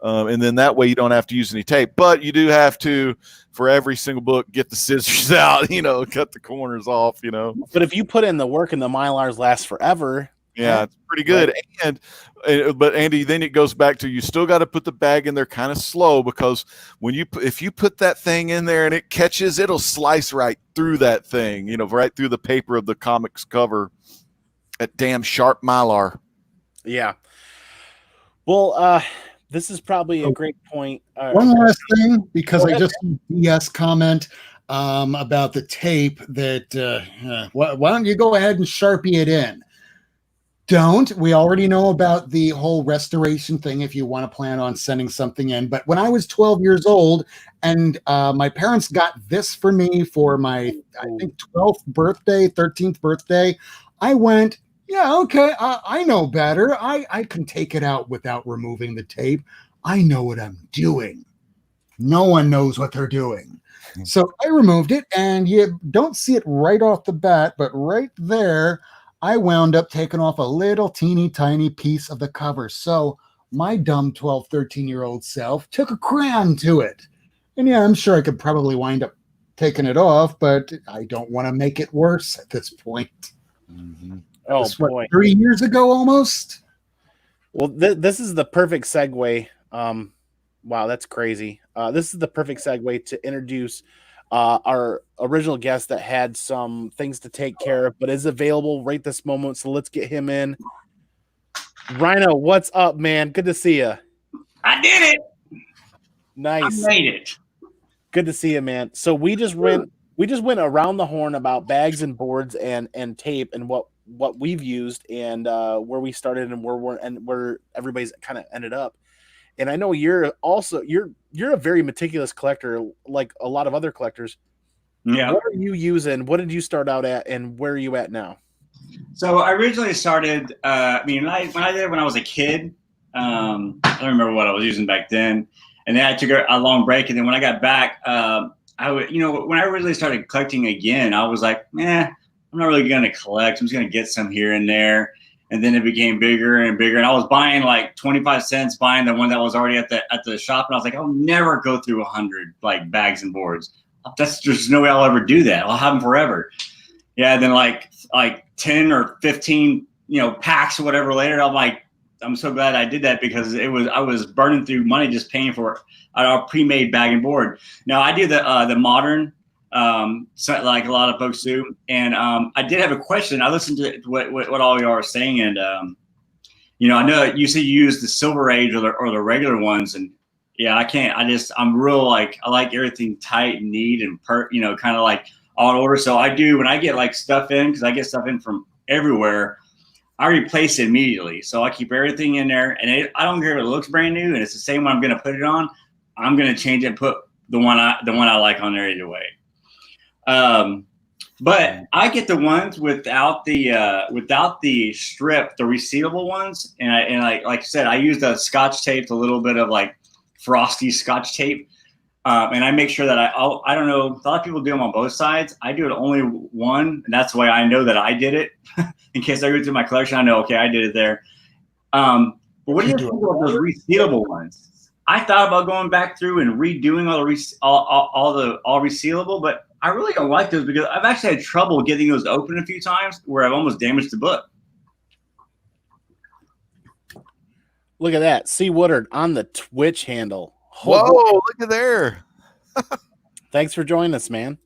And then that way you don't have to use any tape, but you do have to, for every single book, get the scissors out, cut the corners off, But if you put in the work and the Mylars last forever. Yeah, it's pretty good. Right. But Andy, then it goes back to, you still got to put the bag in there kind of slow, because if you put that thing in there and it catches, it'll slice right through that thing, right through the paper of the comics cover. That damn sharp Mylar. Yeah. Well, this is probably a great point. One last thing, because I just DS comment about the tape that why don't you go ahead and Sharpie it in? Don't. We already know about the whole restoration thing if you want to plan on sending something in. But when I was 12 years old and my parents got this for me for my, I think, 12th birthday, 13th birthday, I went, yeah, okay, I know better. I can take it out without removing the tape. I know what I'm doing. No one knows what they're doing. So I removed it, and you don't see it right off the bat, but right there, I wound up taking off a little teeny tiny piece of the cover. So my dumb 12, 13-year-old self took a crayon to it. And yeah, I'm sure I could probably wind up taking it off, but I don't want to make it worse at this point. Mm-hmm. Oh, boy. 3 years ago almost? Well, this is the perfect segue. Wow, that's crazy. This is the perfect segue to introduce our original guest that had some things to take care of, but is available right this moment. So let's get him in. Rhyno, what's up, man? Good to see you. I did it. Nice. I made it. Good to see you, man. So we just went around the horn about bags and boards and tape and what we've used and where we started and where everybody's kind of ended up. And I know you're a very meticulous collector, like a lot of other collectors. Yeah. What are you using? What did you start out at, and where are you at now? So I originally started. When I was a kid, I don't remember what I was using back then. And then I took a long break, and then when I got back, when I originally started collecting again, I was like, I'm not really going to collect. I'm just going to get some here and there. And then it became bigger and bigger. And I was buying like 25 cents, buying the one that was already at the shop. And I was like, I'll never go through 100 like bags and boards. There's no way I'll ever do that. I'll have them forever. Yeah. Then like 10 or 15, packs or whatever later, I'm like, I'm so glad I did that, because I was burning through money just paying for a pre-made bag and board. Now I do the modern, so like a lot of folks do. And I did have a question. I listened to what all y'all are saying, and I know you say you use the Silver Age or the regular ones, and yeah, I can't. I'm real I like everything tight and neat and kind of like all in order. So I do, when I get like stuff in, because I get stuff in from everywhere, I replace it immediately. So I keep everything in there, and I don't care if it looks brand new and it's the same one I'm going to put it on. I'm going to change it and put the one I like on there either way. But I get the ones without the strip, the resealable ones, and like I said, I use the Scotch tape, a little bit of like frosty Scotch tape, and I make sure that I don't know, a lot of people do them on both sides. I do it only one, and that's why I know that I did it. In case I go through my collection, I know, okay, I did it there. But what do you think about those resealable ones? I thought about going back through and redoing all resealable, but I really don't like those, because I've actually had trouble getting those open a few times where I've almost damaged the book. Look at that. C. Woodard on the Twitch handle. Whoa, look at there. Thanks for joining us, man.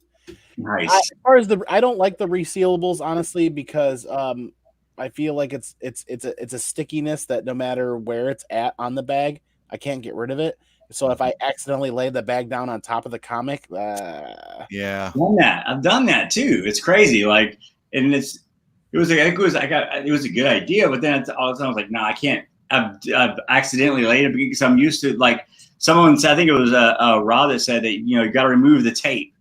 Nice. As far as I don't like the resealables, honestly, because I feel like it's a stickiness that no matter where it's at on the bag, I can't get rid of it. So if I accidentally lay the bag down on top of the comic, yeah, I've done that too. It's crazy. It was a good idea, but then all of a sudden I was like, no, I can't. I've accidentally laid it because I'm used to, like, someone said, I think it was Rob that said that, you got to remove the tape.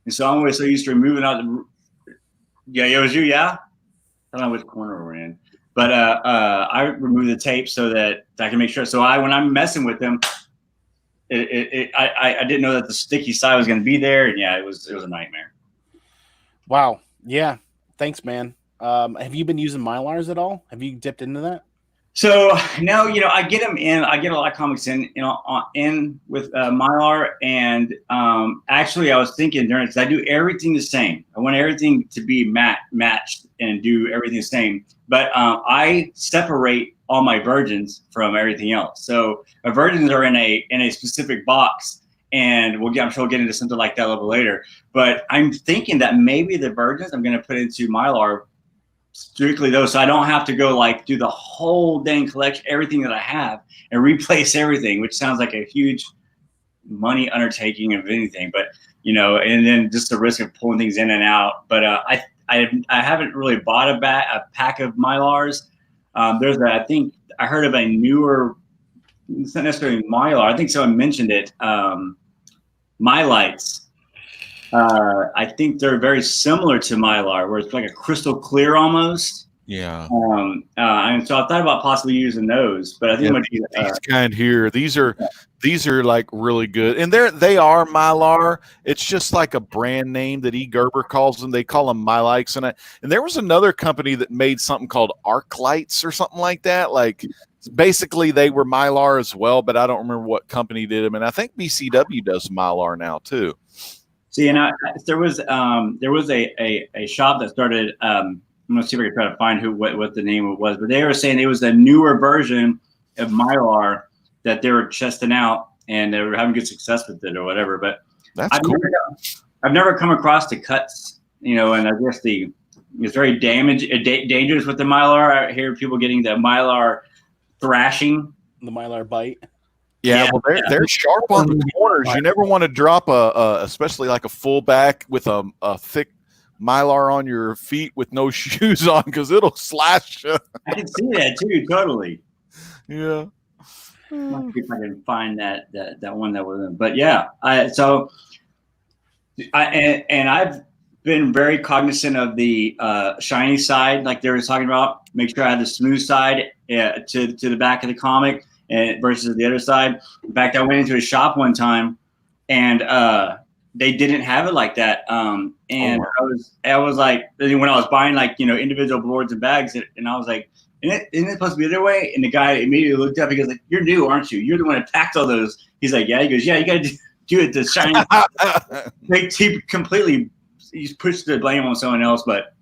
And so I'm always so used to removing out it was you. Yeah. I don't know which corner we're in, but I remove the tape so that I can make sure. So when I'm messing with them, I didn't know that the sticky side was going to be there, and yeah, it was a nightmare. Wow. Yeah. Thanks, man. Have you been using Mylars at all? Have you dipped into that? So now, I get them in. I get a lot of comics in with Mylar, and actually, I was thinking during it, 'cause I do everything the same. I want everything to be matched and do everything the same. But I separate all my virgins from everything else. So my virgins are in a specific box, and I'm sure we'll get into something like that a little bit later. But I'm thinking that maybe the virgins I'm going to put into Mylar. Strictly those, so I don't have to go like do the whole dang collection, everything that I have, and replace everything, which sounds like a huge money undertaking of anything. But and then just the risk of pulling things in and out. But I haven't really bought a pack of Mylars. I think I heard of a newer, it's not necessarily Mylar. I think someone mentioned it. Mylights. I think they're very similar to Mylar, where it's like a crystal clear almost. Yeah. And so I thought about possibly using those, but I think these kind here. These are like really good, and they are Mylar. It's just like a brand name that E. Gerber calls them. They call them Mylights, and there was another company that made something called Arclights or something like that. Like basically they were Mylar as well, but I don't remember what company did them. And I think BCW does Mylar now too. See, and there was a shop that started. I'm gonna see if I can try to find what the name was, but they were saying it was a newer version of Mylar that they were testing out, and they were having good success with it or whatever. But that's cool. I've never come across the cuts, and I guess it's very dangerous with the Mylar. I hear people getting the Mylar thrashing, the Mylar bite. Yeah, well, they're sharp on the corners. You never want to drop especially like a fullback with a thick Mylar on your feet with no shoes on, because it'll slash you. I can see that too, totally. Yeah. Let's see if I can find that one that was in. But yeah, I've been very cognizant of the shiny side, like they were talking about. Make sure I have the smooth side to the back of the comic. And versus the other side. In fact, I went into a shop one time, and they didn't have it like that. I was like, when I was buying individual boards and bags, and I was like, isn't it supposed to be the other way? And the guy immediately looked up. He goes, like, "You're new, aren't you? You're the one that packed all those." He's like, "Yeah." He goes, "Yeah, you got to do it to shine." He completely pushed the blame on someone else, but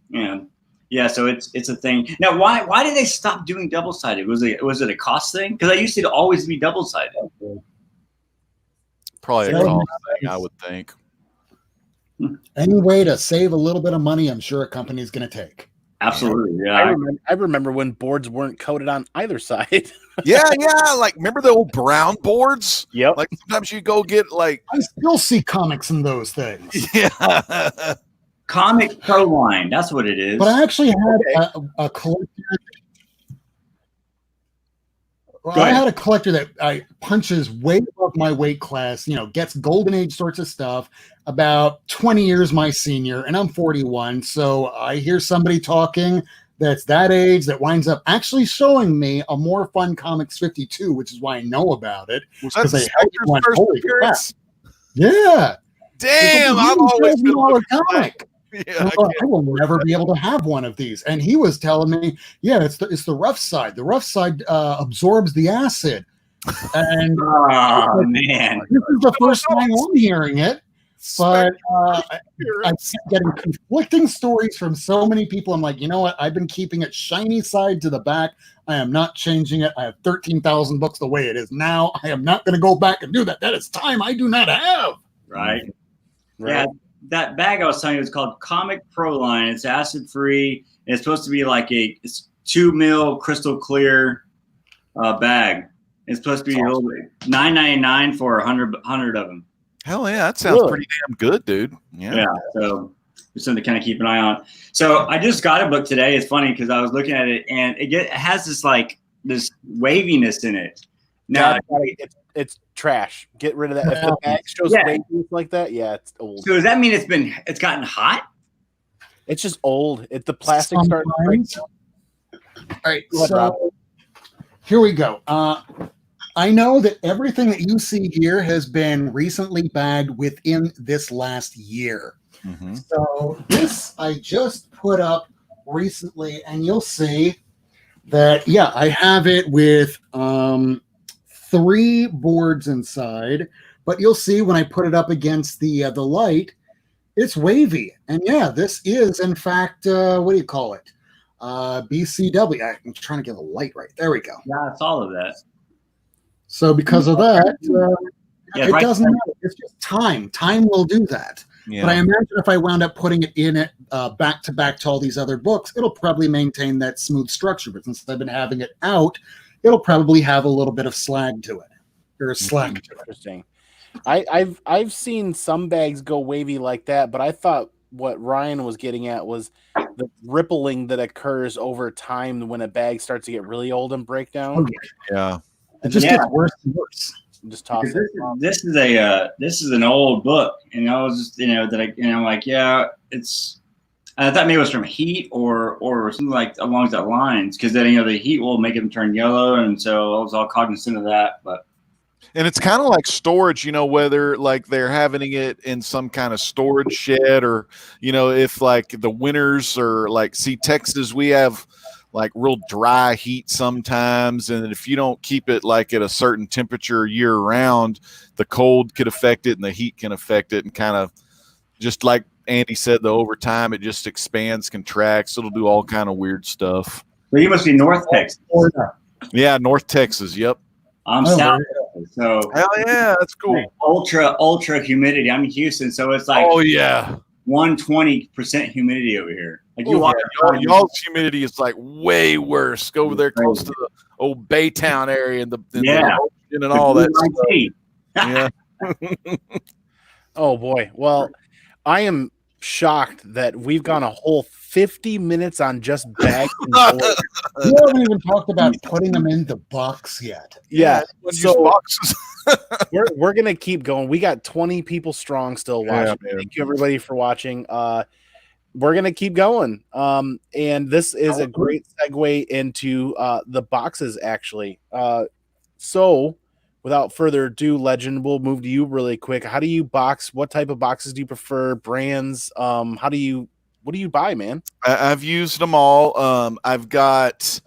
yeah, so it's a thing. Now, why did they stop doing double-sided? Was it a cost thing? Because I used to always be double-sided. Probably a cost thing, I would think. Any way to save a little bit of money, I'm sure a company's going to take. Absolutely, yeah. I remember when boards weren't coated on either side. yeah. Like, remember the old brown boards? Yep. Like, sometimes you go get, like... I still see comics in those things. Yeah. Comic Pro line, that's what it is. But I actually had a collector. Well, I had a collector that punches way above my weight class, gets golden age sorts of stuff, about 20 years my senior, and I'm 41. So I hear somebody talking that's that age that winds up actually showing me a More Fun Comics 52, which is why I know about it. Was that the Spectre's first appearance? Yeah. Damn, I've always been looking for that. Yeah, I will never be able to have one of these. And he was telling me, yeah, it's the rough side. The rough side absorbs the acid. And man, this is the first time I'm hearing it. But I'm getting conflicting stories from so many people. I'm like, you know what? I've been keeping it shiny side to the back. I am not changing it. I have 13,000 books the way it is now. I am not going to go back and do that. That is time I do not have. Right. Yeah. That bag I was telling you is called Comic Pro line. It's acid free. It's supposed to be like it's 2 mil crystal clear bag. It's supposed to be $9.99 for 100 of them. Hell yeah, that sounds pretty damn good, dude. Yeah. So it's something to kind of keep an eye on. So I just got a book today. It's funny because I was looking at it, and it has this waviness in it. Now it's trash. Get rid of that. If the bag shows waviness like that, it's old. So does that mean it's gotten hot? It's just old. The plastic starting to break down. All right, so here we go. I know that everything that you see here has been recently bagged within this last year. Mm-hmm. So this I just put up recently, and you'll see that, yeah, I have it with 3 boards inside, but you'll see when I put it up against the light, it's wavy. And yeah, this is, in fact, what do you call it? BCW. I'm trying to get a light right. There we go. Yeah, it's all of that. So because of that, Yeah, it right. doesn't matter. It's just time. Time will do that. Yeah. But I imagine if I wound up putting it in it back to back to all these other books, it'll probably maintain that smooth structure. But since I've been having it out, it'll probably have a little bit of slag to it, or slack to it. Interesting. I've seen some bags go wavy like that, but I thought what Ryan was getting at was the rippling that occurs over time when a bag starts to get really old and break down. Yeah. It just Yeah. gets worse and worse. Just toss Because it. this is an old book, and I was just I'm like, yeah, it's. I thought maybe it was from heat or something like along that lines, because then the heat will make them turn yellow, and so I was all cognizant of that. But And it's kind of like storage, whether like they're having it in some kind of storage shed, or, if like the winters, or like, see, Texas, we have like real dry heat sometimes. And if you don't keep it like at a certain temperature year round, the cold could affect it and the heat can affect it. And kind of just like Andy said, over time, it just expands, contracts. It'll do all kind of weird stuff. so you must be North Texas. Yeah. North Texas. Yep. I'm Oh, South Texas, so Hell yeah. That's cool. like ultra humidity. I'm in Houston, so it's like Oh yeah. 120% humidity over here. Like you Oh, walk yeah. around, Y'all's humidity is like way worse. Go over there close to the old Baytown area and the Yeah. ocean and all that stuff. tea. Yeah. Oh boy. Well, I am shocked that we've gone a whole 50 minutes on just bags and boards. We haven't even talked about putting them in the box yet. Yeah. Use So boxes. we're gonna keep going. We got 20 people strong still watching. man. Thank you everybody for watching. We're gonna keep going. And this is a great segue into the boxes, actually. So without further ado, Legend, we'll move to you really quick. How do you box? What type of boxes do you prefer? Brands? What do you buy, man? I've used them all. I've got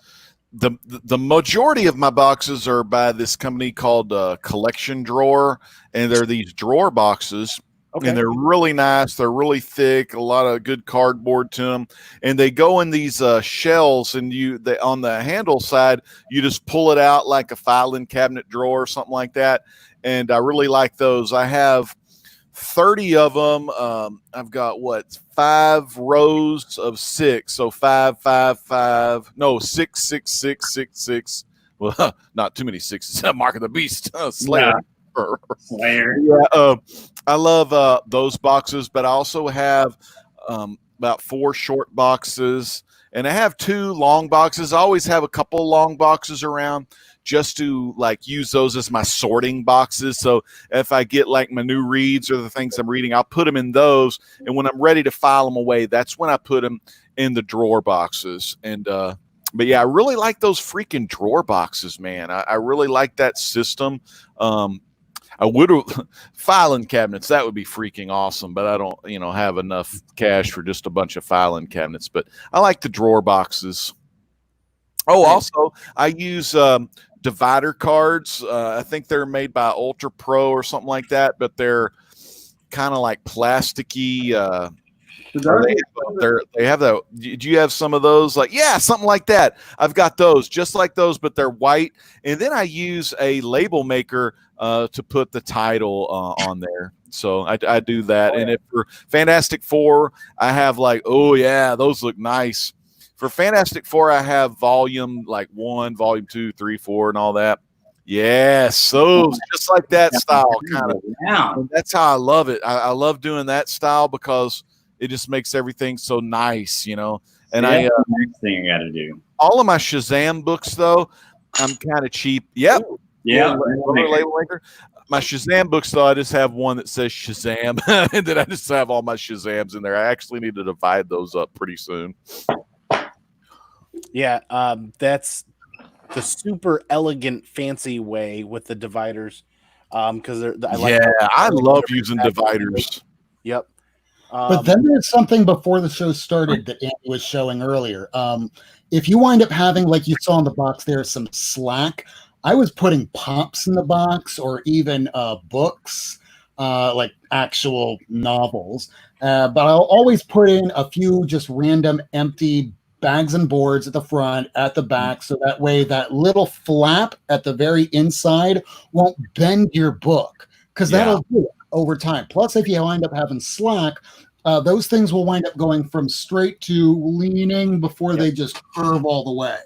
the majority of my boxes are by this company called Collection Drawer, and they're these drawer boxes. Okay. And they're really nice. They're really thick, a lot of good cardboard to them. And they go in these shells, and they on the handle side, you just pull it out like a filing cabinet drawer or something like that. And I really like those. I have 30 of them. I've got 5 rows of 6. So 5, 5, 5. No, 6, 6, 6, 6, 6. Well, not too many sixes. Mark of the Beast. Slayer. Slayer. Yeah, I love those boxes, but I also have about 4 short boxes, and I have 2 long boxes. I always have a couple long boxes around just to like use those as my sorting boxes. So if I get like my new reads or the things I'm reading, I'll put them in those, and when I'm ready to file them away, that's when I put them in the drawer boxes. And but yeah, I really like those freaking drawer boxes, man. I really like that system. I would filing cabinets, that would be freaking awesome, but I don't, have enough cash for just a bunch of filing cabinets. But I like the drawer boxes. Oh, also I use divider cards. I think they're made by Ultra Pro or something like that, but they're kind of like plasticky. They have that. Do you have some of those? Like, yeah, something like that. I've got those, just like those, but they're white. And then I use a label maker to put the title on there. So I do that. And if for Fantastic Four, I have like, oh yeah, those look nice. For Fantastic Four, I have volume like 1, volume 2, 3, 4, and all that. Yes, those just like that style, kind of. Yeah. And that's how I love it. I love doing that style because it just makes everything so nice, And That's the next thing I got to do. all of my Shazam books, though, I'm kind of cheap. Yep. Yeah. Label maker. My Shazam books, though, I just have one that says Shazam, and then I just have all my Shazams in there. I actually need to divide those up pretty soon. Yeah, that's the super elegant, fancy way with the dividers. Because I love using dividers. Yep. But then there's something before the show started that Andy was showing earlier. If you wind up having, like you saw in the box there, some slack, I was putting pops in the box or even books, like actual novels. But I'll always put in a few just random empty bags and boards at the front, at the back, so that way that little flap at the very inside won't bend your book, because that'll do it over time. Plus, if you wind up having slack, those things will wind up going from straight to leaning before they just curve all the way.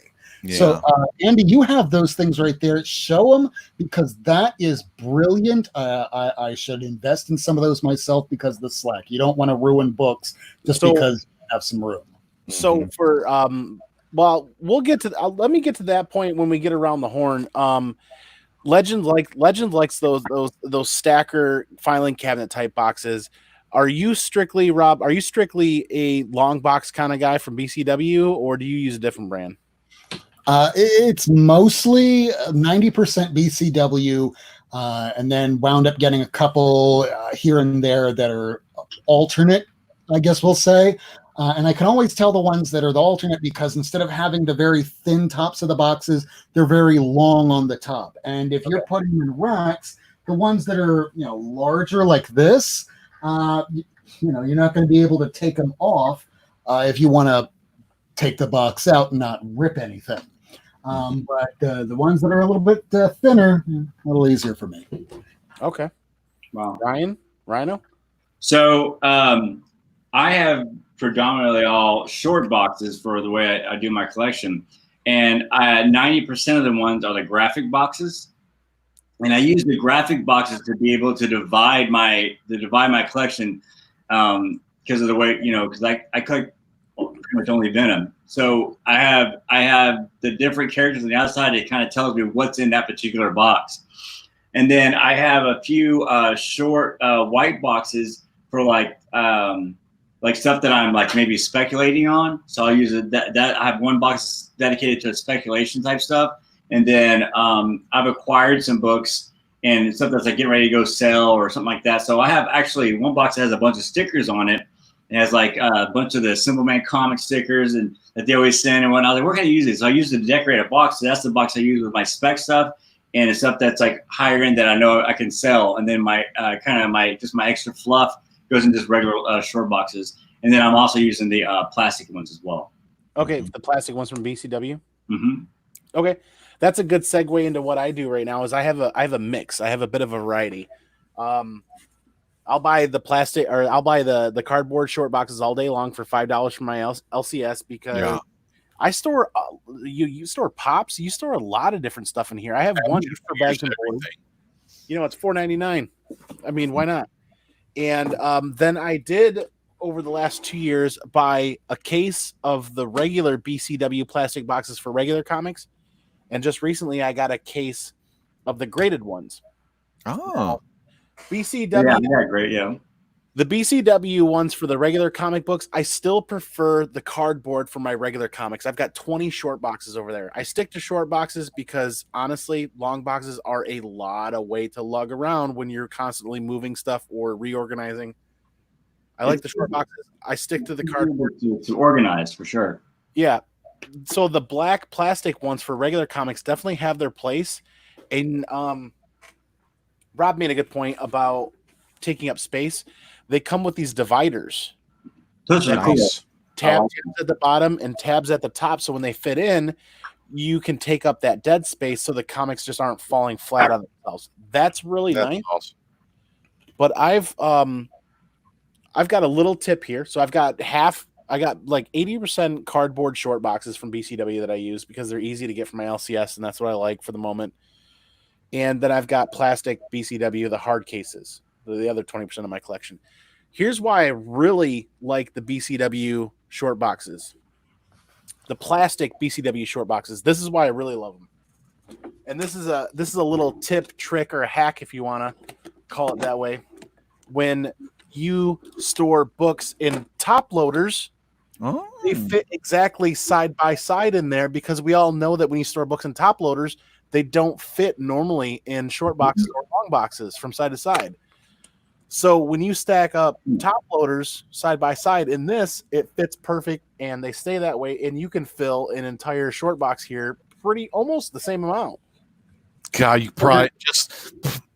Yeah. So, Andy, you have those things right there. Show them, because that is brilliant. I should invest in some of those myself because of the slack. You don't want to ruin books just because you have some room. So for well, we'll get to let me get to that point when we get around the horn. Legend likes those stacker filing cabinet type boxes. Are you strictly, Rob? Are you strictly a long box kind of guy from BCW, or do you use a different brand? It's mostly 90% BCW, and then wound up getting a couple here and there that are alternate, I guess we'll say. And I can always tell the ones that are the alternate because instead of having the very thin tops of the boxes, they're very long on the top. And if you're putting them in racks, the ones that are larger like this, you're not going to be able to take them off if you want to take the box out and not rip anything. But the ones that are a little bit thinner, a little easier for me. Okay. Wow. Rhyno? So I have predominantly all short boxes for the way I do my collection. And 90% of the ones are the graphic boxes. And I use the graphic boxes to be able to divide my collection because of the way, because I collect pretty much only Venom. So I have the different characters on the outside. It kind of tells me what's in that particular box. And then I have a few short white boxes for like stuff that I'm like maybe speculating on. So I'll use that I have one box dedicated to speculation type stuff. And then I've acquired some books and stuff that's like getting ready to go sell or something like that. So I have actually one box that has a bunch of stickers on it. It has like a bunch of the Simple Man comic stickers and that they always send and whatnot. Like, where can I use it? So I use the decorated box. So that's the box I use with my spec stuff and the stuff that's like higher end that I know I can sell. And then my my extra fluff goes in just regular short boxes. And then I'm also using the plastic ones as well. Okay, the plastic ones from BCW. Mm-hmm. Okay, that's a good segue into what I do right now. Is I have a mix. I have a bit of a variety. I'll buy the plastic, or I'll buy the cardboard short boxes all day long for $5 from my LCS because I store you store pops. You store a lot of different stuff in here. I have one for bags and boards. It's $4.99. I mean, why not? And then I did, over the last 2 years, buy a case of the regular BCW plastic boxes for regular comics. And just recently I got a case of the graded ones. Oh. BCW. Yeah, great, yeah. The BCW ones for the regular comic books, I still prefer the cardboard for my regular comics. I've got 20 short boxes over there. I stick to short boxes because, honestly, long boxes are a lot of weight to lug around when you're constantly moving stuff or reorganizing. I like the short boxes. I stick to the cardboard. It's organized, for sure. Yeah. So the black plastic ones for regular comics definitely have their place. And Rob made a good point about taking up space. They come with these dividers. Those are nice. Tabs at the bottom and tabs at the top. So when they fit in, you can take up that dead space so the comics just aren't falling flat on themselves. That's really nice. Awesome. But I've got a little tip here. So I got like 80% cardboard short boxes from BCW that I use because they're easy to get from my LCS, and that's what I like for the moment. And then I've got plastic BCW, the hard cases, the other 20% of my collection. Here's why I really like the BCW short boxes. The plastic BCW short boxes. This is why I really love them. And this is a little tip, trick, or a hack, if you want to call it that way. When you store books in top loaders, they fit exactly side by side in there, because we all know that when you store books in top loaders, they don't fit normally in short boxes or long boxes from side to side. So when you stack up top loaders side by side in this, it fits perfect and they stay that way. And you can fill an entire short box here pretty almost the same amount. God, you probably just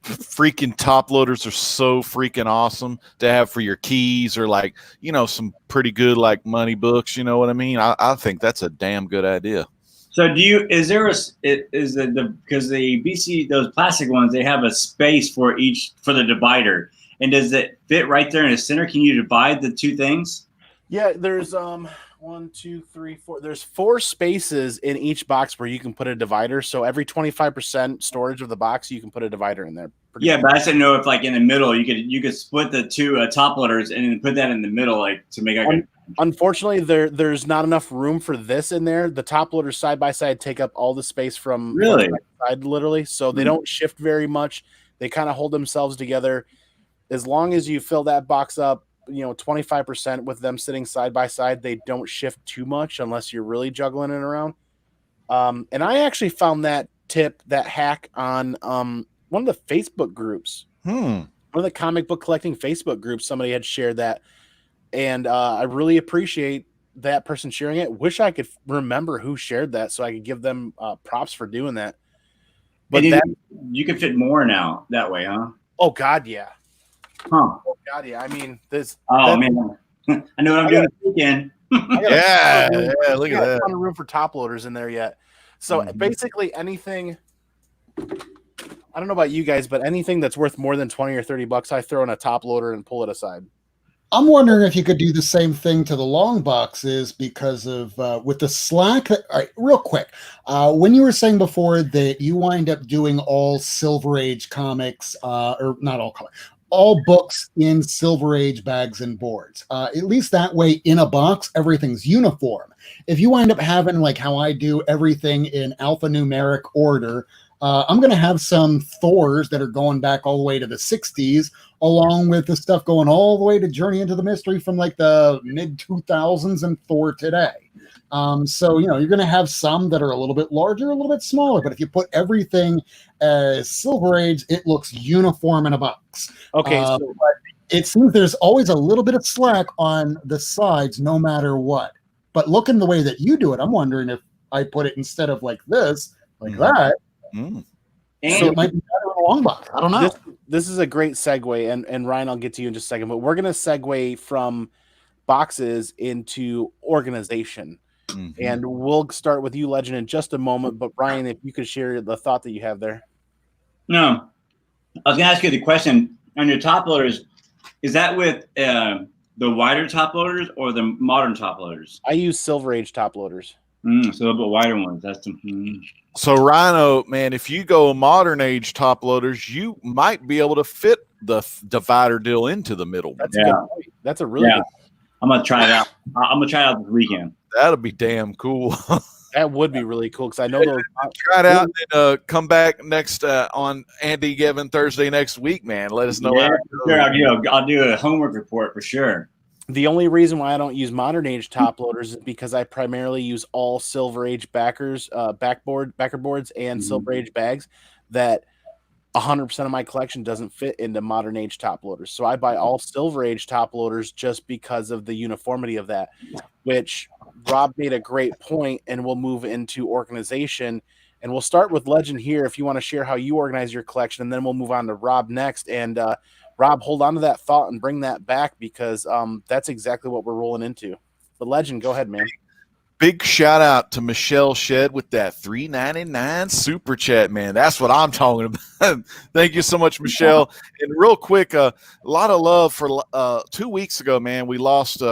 freaking top loaders are so freaking awesome to have for your keys or like, you know, some pretty good like money books. You know what I mean? I think that's a damn good idea. So is there because the BC, those plastic ones, they have a space for the divider. And does it fit right there in the center? Can you divide the two things? Yeah, there's 1, 2, 3, 4. There's 4 spaces in each box where you can put a divider. So every 25% storage of the box, you can put a divider in there. Yeah, but I said no. If like in the middle, you could split the two top loaders and then put that in the middle, like to make. Unfortunately, there's not enough room for this in there. The top loaders side by side take up all the space from really side, literally. So they don't shift very much. They kind of hold themselves together. As long as you fill that box up, 25% with them sitting side by side, they don't shift too much unless you're really juggling it around. And I actually found that hack on one of the Facebook groups. One of the comic book collecting Facebook groups, somebody had shared that. And I really appreciate that person sharing it. Wish I could remember who shared that so I could give them props for doing that. But you can fit more now that way, huh? Oh, God, yeah. Huh. Oh, God, yeah. I mean, this. Oh, man. I know what I'm doing this weekend. Yeah, look at that. A ton of room for top loaders in there yet. So basically anything, I don't know about you guys, but anything that's worth more than 20 or 30 bucks, I throw in a top loader and pull it aside. I'm wondering if you could do the same thing to the long boxes because of with the slack. All right, real quick. When you were saying before that you wind up doing all Silver Age comics, or not all comics, all books in Silver Age bags and boards. At least that way in a box, everything's uniform. If you wind up having like how I do everything in alphanumeric order, I'm going to have some Thors that are going back all the way to the 60s, along with the stuff going all the way to Journey into the Mystery from like the mid 2000s and Thor today. So, you're going to have some that are a little bit larger, a little bit smaller, but if you put everything as Silver Age, it looks uniform in a box. Okay. But it seems there's always a little bit of slack on the sides, no matter what. But looking the way that you do it, I'm wondering if I put it instead of like this, like that. And so it might be better in a long box. I don't know. This is a great segue, and Ryan, I'll get to you in just a second, but we're going to segue from boxes into organization. And we'll start with you, Legend, in just a moment. But Ryan, if you could share the thought that you have there. No, I was going to ask you the question on your top loaders. Is that with the wider top loaders or the modern top loaders? I use Silver Age top loaders. So a little bit wider ones. That's So Rhyno, man, if you go modern age top loaders, you might be able to fit the divider deal into the middle. That's a good point. That's a really good point. I'm gonna try it out. I'm gonna try it out this weekend. That'll be damn cool. That would be really cool because I know those. Try it out and come back next on Andy Given Thursday next week, man. Let us know. Yeah, sure. I'll do a homework report for sure. The only reason why I don't use modern age top loaders is because I primarily use all Silver Age backer boards and Silver Age bags that 100% of my collection doesn't fit into modern age top loaders. So I buy all Silver Age top loaders just because of the uniformity of that, which Rob made a great point, and we'll move into organization. And we'll start with Legend here if you want to share how you organize your collection, and then we'll move on to Rob next. And Rob, hold on to that thought and bring that back because that's exactly what we're rolling into. But Legend, go ahead, man. Big shout out to Michelle Shed with that $3.99 super chat, man. That's what I'm talking about. Thank you so much, Michelle. And real quick, a lot of love for 2 weeks ago, man. We lost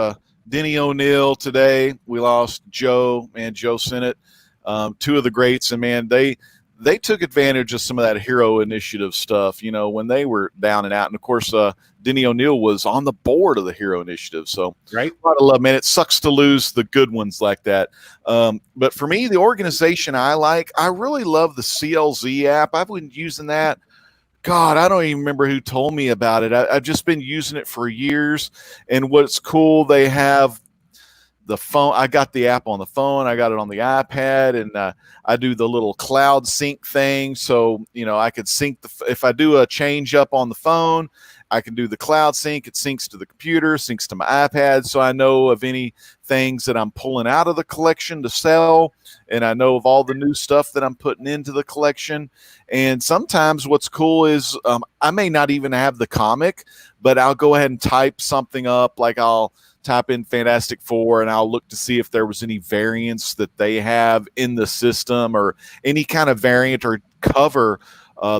Denny O'Neil today. We lost Joe, man. Joe Sennett, two of the greats, and man, they took advantage of some of that Hero Initiative stuff, when they were down and out. And of course, Denny O'Neil was on the board of the Hero Initiative. So right. A lot of love, man. It sucks to lose the good ones like that. But for me, the organization I really love the CLZ app. I've been using that. God, I don't even remember who told me about it. I've just been using it for years. And what's cool, they have the phone. I got the app on the phone. I got it on the iPad, and I do the little cloud sync thing. So, I could sync if I do a change up on the phone, I can do the cloud sync. It syncs to the computer, syncs to my iPad, so I know of any things that I'm pulling out of the collection to sell, and I know of all the new stuff that I'm putting into the collection. And sometimes what's cool is I may not even have the comic, but I'll go ahead and type something up, like I'll type in Fantastic Four and I'll look to see if there was any variants that they have in the system, or any kind of variant or cover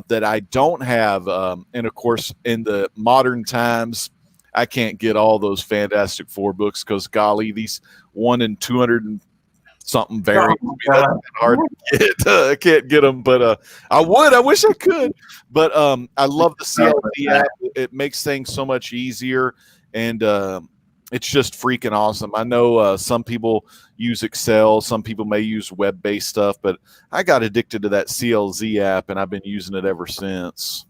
that I don't have. And of course, in the modern times, I can't get all those Fantastic Four books because, golly, these 1 in 200 and something variants, that's hard to get. I can't get them, but I would. I wish I could. But I love the CLD app. It makes things so much easier, and it's just freaking awesome. I know some people use Excel, some people may use web-based stuff, but I got addicted to that CLZ app, and I've been using it ever since.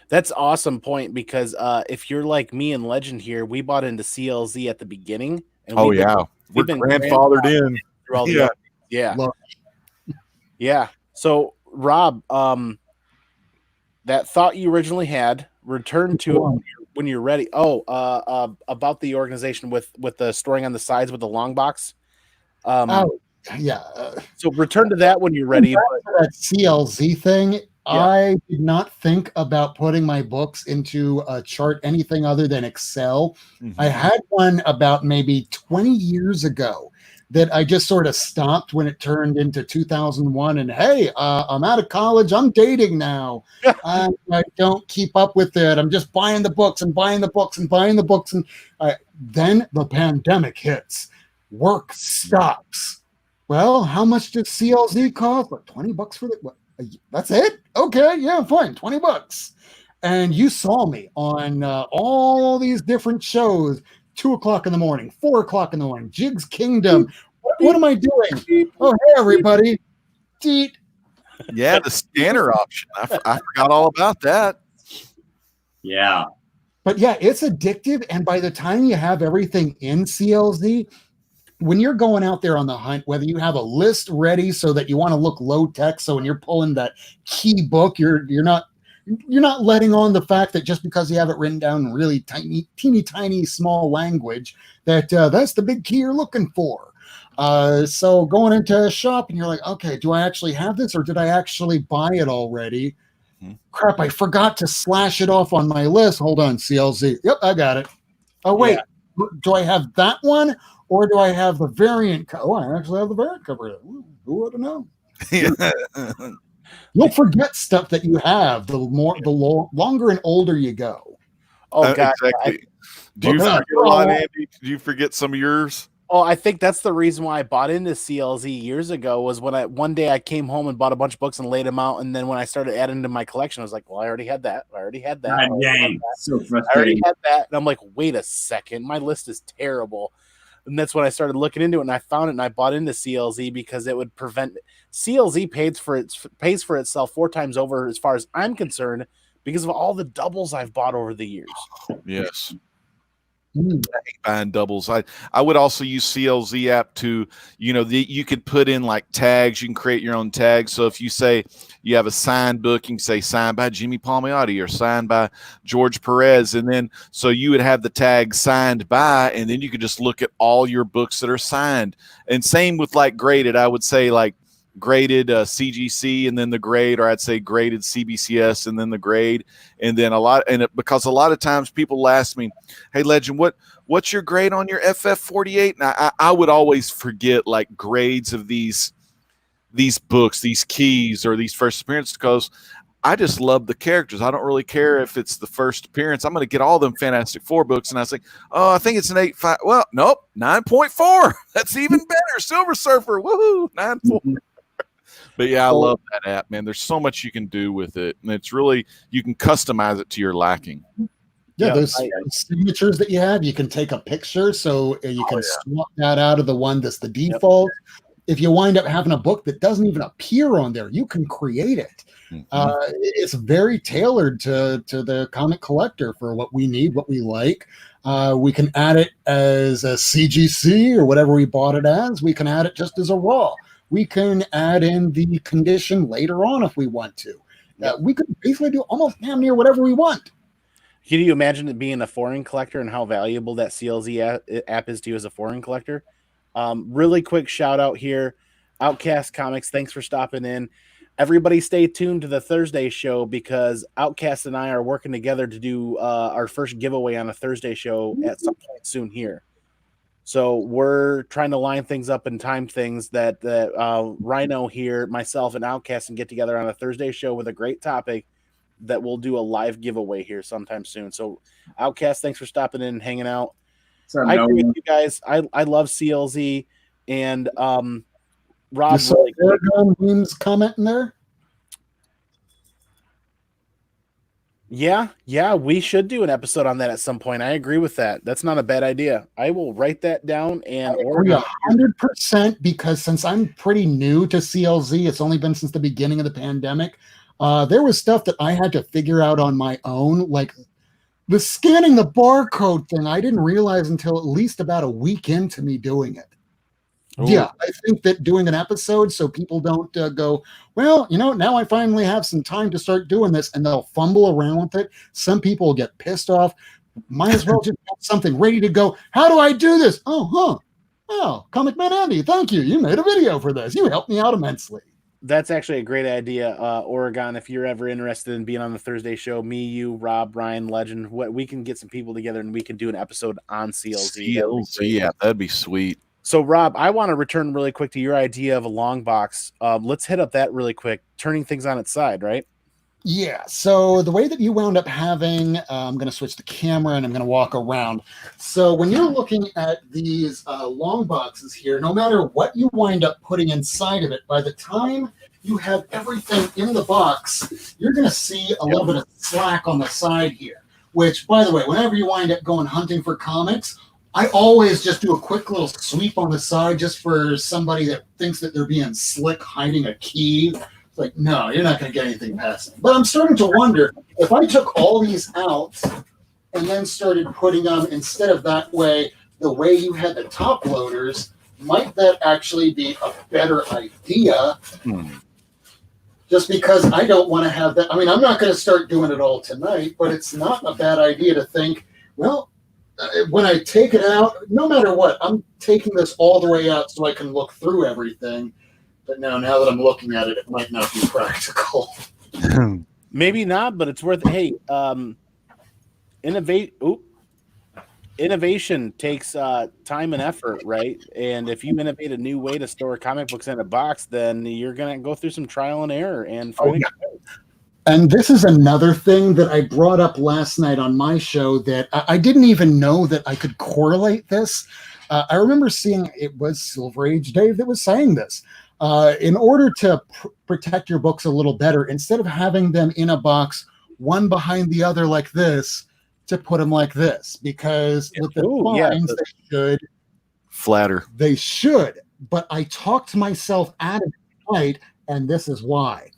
That's awesome point, because if you're like me and Legend here, we bought into CLZ at the beginning. And we're grandfathered in. Through all the yeah. So, Rob, that thought you originally had, return to it when you're ready. About the organization with the storing on the sides with the long box. So return to that when you're ready. That CLZ thing, I did not think about putting my books into a chart, anything other than Excel. Mm-hmm. I had one about maybe 20 years ago that I just sort of stopped when it turned into 2001. And hey, I'm out of college. I'm dating now. I don't keep up with it. I'm just buying the books and buying the books and buying the books. And then the pandemic hits. Work stops. Well, how much does CLZ cost? Like $20 for the. That's it? Okay, yeah, fine. $20. And you saw me on all these different shows. 2 o'clock in the morning, 4 o'clock in the morning, Jig's Kingdom. What am I doing? Oh, hey, everybody. Teet. Yeah, the scanner option. I forgot all about that. Yeah. But yeah, it's addictive. And by the time you have everything in CLZ, when you're going out there on the hunt, whether you have a list ready so that you want to look low tech, so when you're pulling that key book, you're not letting on the fact that just because you have it written down in really teeny tiny small language, that that's the big key you're looking for. So going into a shop and you're like, okay, do I actually have this, or did I actually buy it already? Mm-hmm. Crap, I forgot to slash it off on my list. Hold on, CLZ. Yep, I got it. Oh, wait, do I have that one, or do I have the variant? I actually have the variant cover. Who would have known? You'll forget stuff that you have the longer and older you go. Oh, God. Exactly. Do you forget a lot, Andy? Do you forget some of yours? Oh, I think that's the reason why I bought into CLZ years ago, was when one day I came home and bought a bunch of books and laid them out. And then when I started adding to my collection, I was like, well, I already had that. So frustrating. I already had that. And I'm like, wait a second, my list is terrible. And that's when I started looking into it, and I found it, and I bought into CLZ because it would prevent CLZ pays for itself 4 times over, as far as I'm concerned, because of all the doubles I've bought over the years. Yes. I hate buying doubles. I would also use CLZ app to, you could put in like tags. You can create your own tags. So if you say you have a signed book, you can say signed by Jimmy Palmiotti or signed by George Perez. And then, so you would have the tag signed by, and then you could just look at all your books that are signed. And same with like graded. I would say like graded CGC and then the grade, or I'd say graded CBCS and then the grade. And then because a lot of times people ask me, hey, Legend, what's your grade on your FF48? And I would always forget like grades of these books, these keys, or these first appearances, because I just love the characters. I don't really care if it's the first appearance. I'm going to get all them Fantastic Four books. And I say, oh, I think it's an 8.5. Well, nope, 9.4. That's even better. Silver Surfer. Woohoo. 9.4. But yeah, I love that app, man. There's so much you can do with it, and it's really, you can customize it to your liking. Yeah, those signatures that you have, you can take a picture, so you can swap that out of the one that's the default. If you wind up having a book that doesn't even appear on there, you can create it. Mm-hmm. It's very tailored to the comic collector for what we need, what we like. We can add it as a CGC or whatever we bought it as. We can add it just as a raw. We can add in the condition later on if we want to. We could basically do almost damn near whatever we want. Can you imagine it being a foreign collector and how valuable that CLZ app is to you as a foreign collector? Really quick shout out here, Outcast Comics. Thanks for stopping in. Everybody stay tuned to the Thursday show because Outcast and I are working together to do our first giveaway on a Thursday show at some point soon here. So we're trying to line things up and time things that Rhyno here, myself, and Outcast can get together on a Thursday show with a great topic that we'll do a live giveaway here sometime soon. So Outcast, thanks for stopping in and hanging out. I agree with you guys. I love CLZ and Rob. Really Aragon memes comment in there. Yeah, we should do an episode on that at some point. I agree with that. That's not a bad idea. I will write that down and order 100% because since I'm pretty new to CLZ, it's only been since the beginning of the pandemic. There was stuff that I had to figure out on my own, like the scanning the barcode thing. I didn't realize until at least about a week into me doing it. Ooh. Yeah, I think that doing an episode so people don't go, well, now I finally have some time to start doing this, and they'll fumble around with it. Some people will get pissed off. Might as well just have something ready to go. How do I do this? Oh, ComicManAndy, thank you. You made a video for this. You helped me out immensely. That's actually a great idea, Oregon. If you're ever interested in being on the Thursday show, me, you, Rob, Ryan, Legend, we can get some people together and we can do an episode on CLZ. Yeah, that'd be sweet. So, Rob, I want to return really quick to your idea of a long box. Let's hit up that really quick, turning things on its side, right? Yeah. So the way that you wound up having, I'm going to switch the camera and I'm going to walk around. So when you're looking at these long boxes here, no matter what you wind up putting inside of it, by the time you have everything in the box, you're going to see a little bit of slack on the side here, which, by the way, whenever you wind up going hunting for comics, I always just do a quick little sweep on the side just for somebody that thinks that they're being slick hiding a key. It's like, no, you're not going to get anything past me. But I'm starting to wonder, if I took all these out and then started putting them instead of that way, the way you had the top loaders, might that actually be a better idea? Just because I don't want to have that. I mean, I'm not going to start doing it all tonight, but it's not a bad idea to think, well, when I take it out, no matter what, I'm taking this all the way out so I can look through everything. But now that I'm looking at it, it might not be practical. Maybe not, but it's worth. Hey, innovation takes time and effort, right? And if you innovate a new way to store comic books in a box, then you're gonna go through some trial and error and find it. And this is another thing that I brought up last night on my show that I didn't even know that I could correlate this. I remember seeing, it was Silver Age Dave that was saying this. In order to protect your books a little better, instead of having them in a box, one behind the other like this, to put them like this, because with the spines, they should flatter. They should, but I talked myself out of it tonight, and this is why.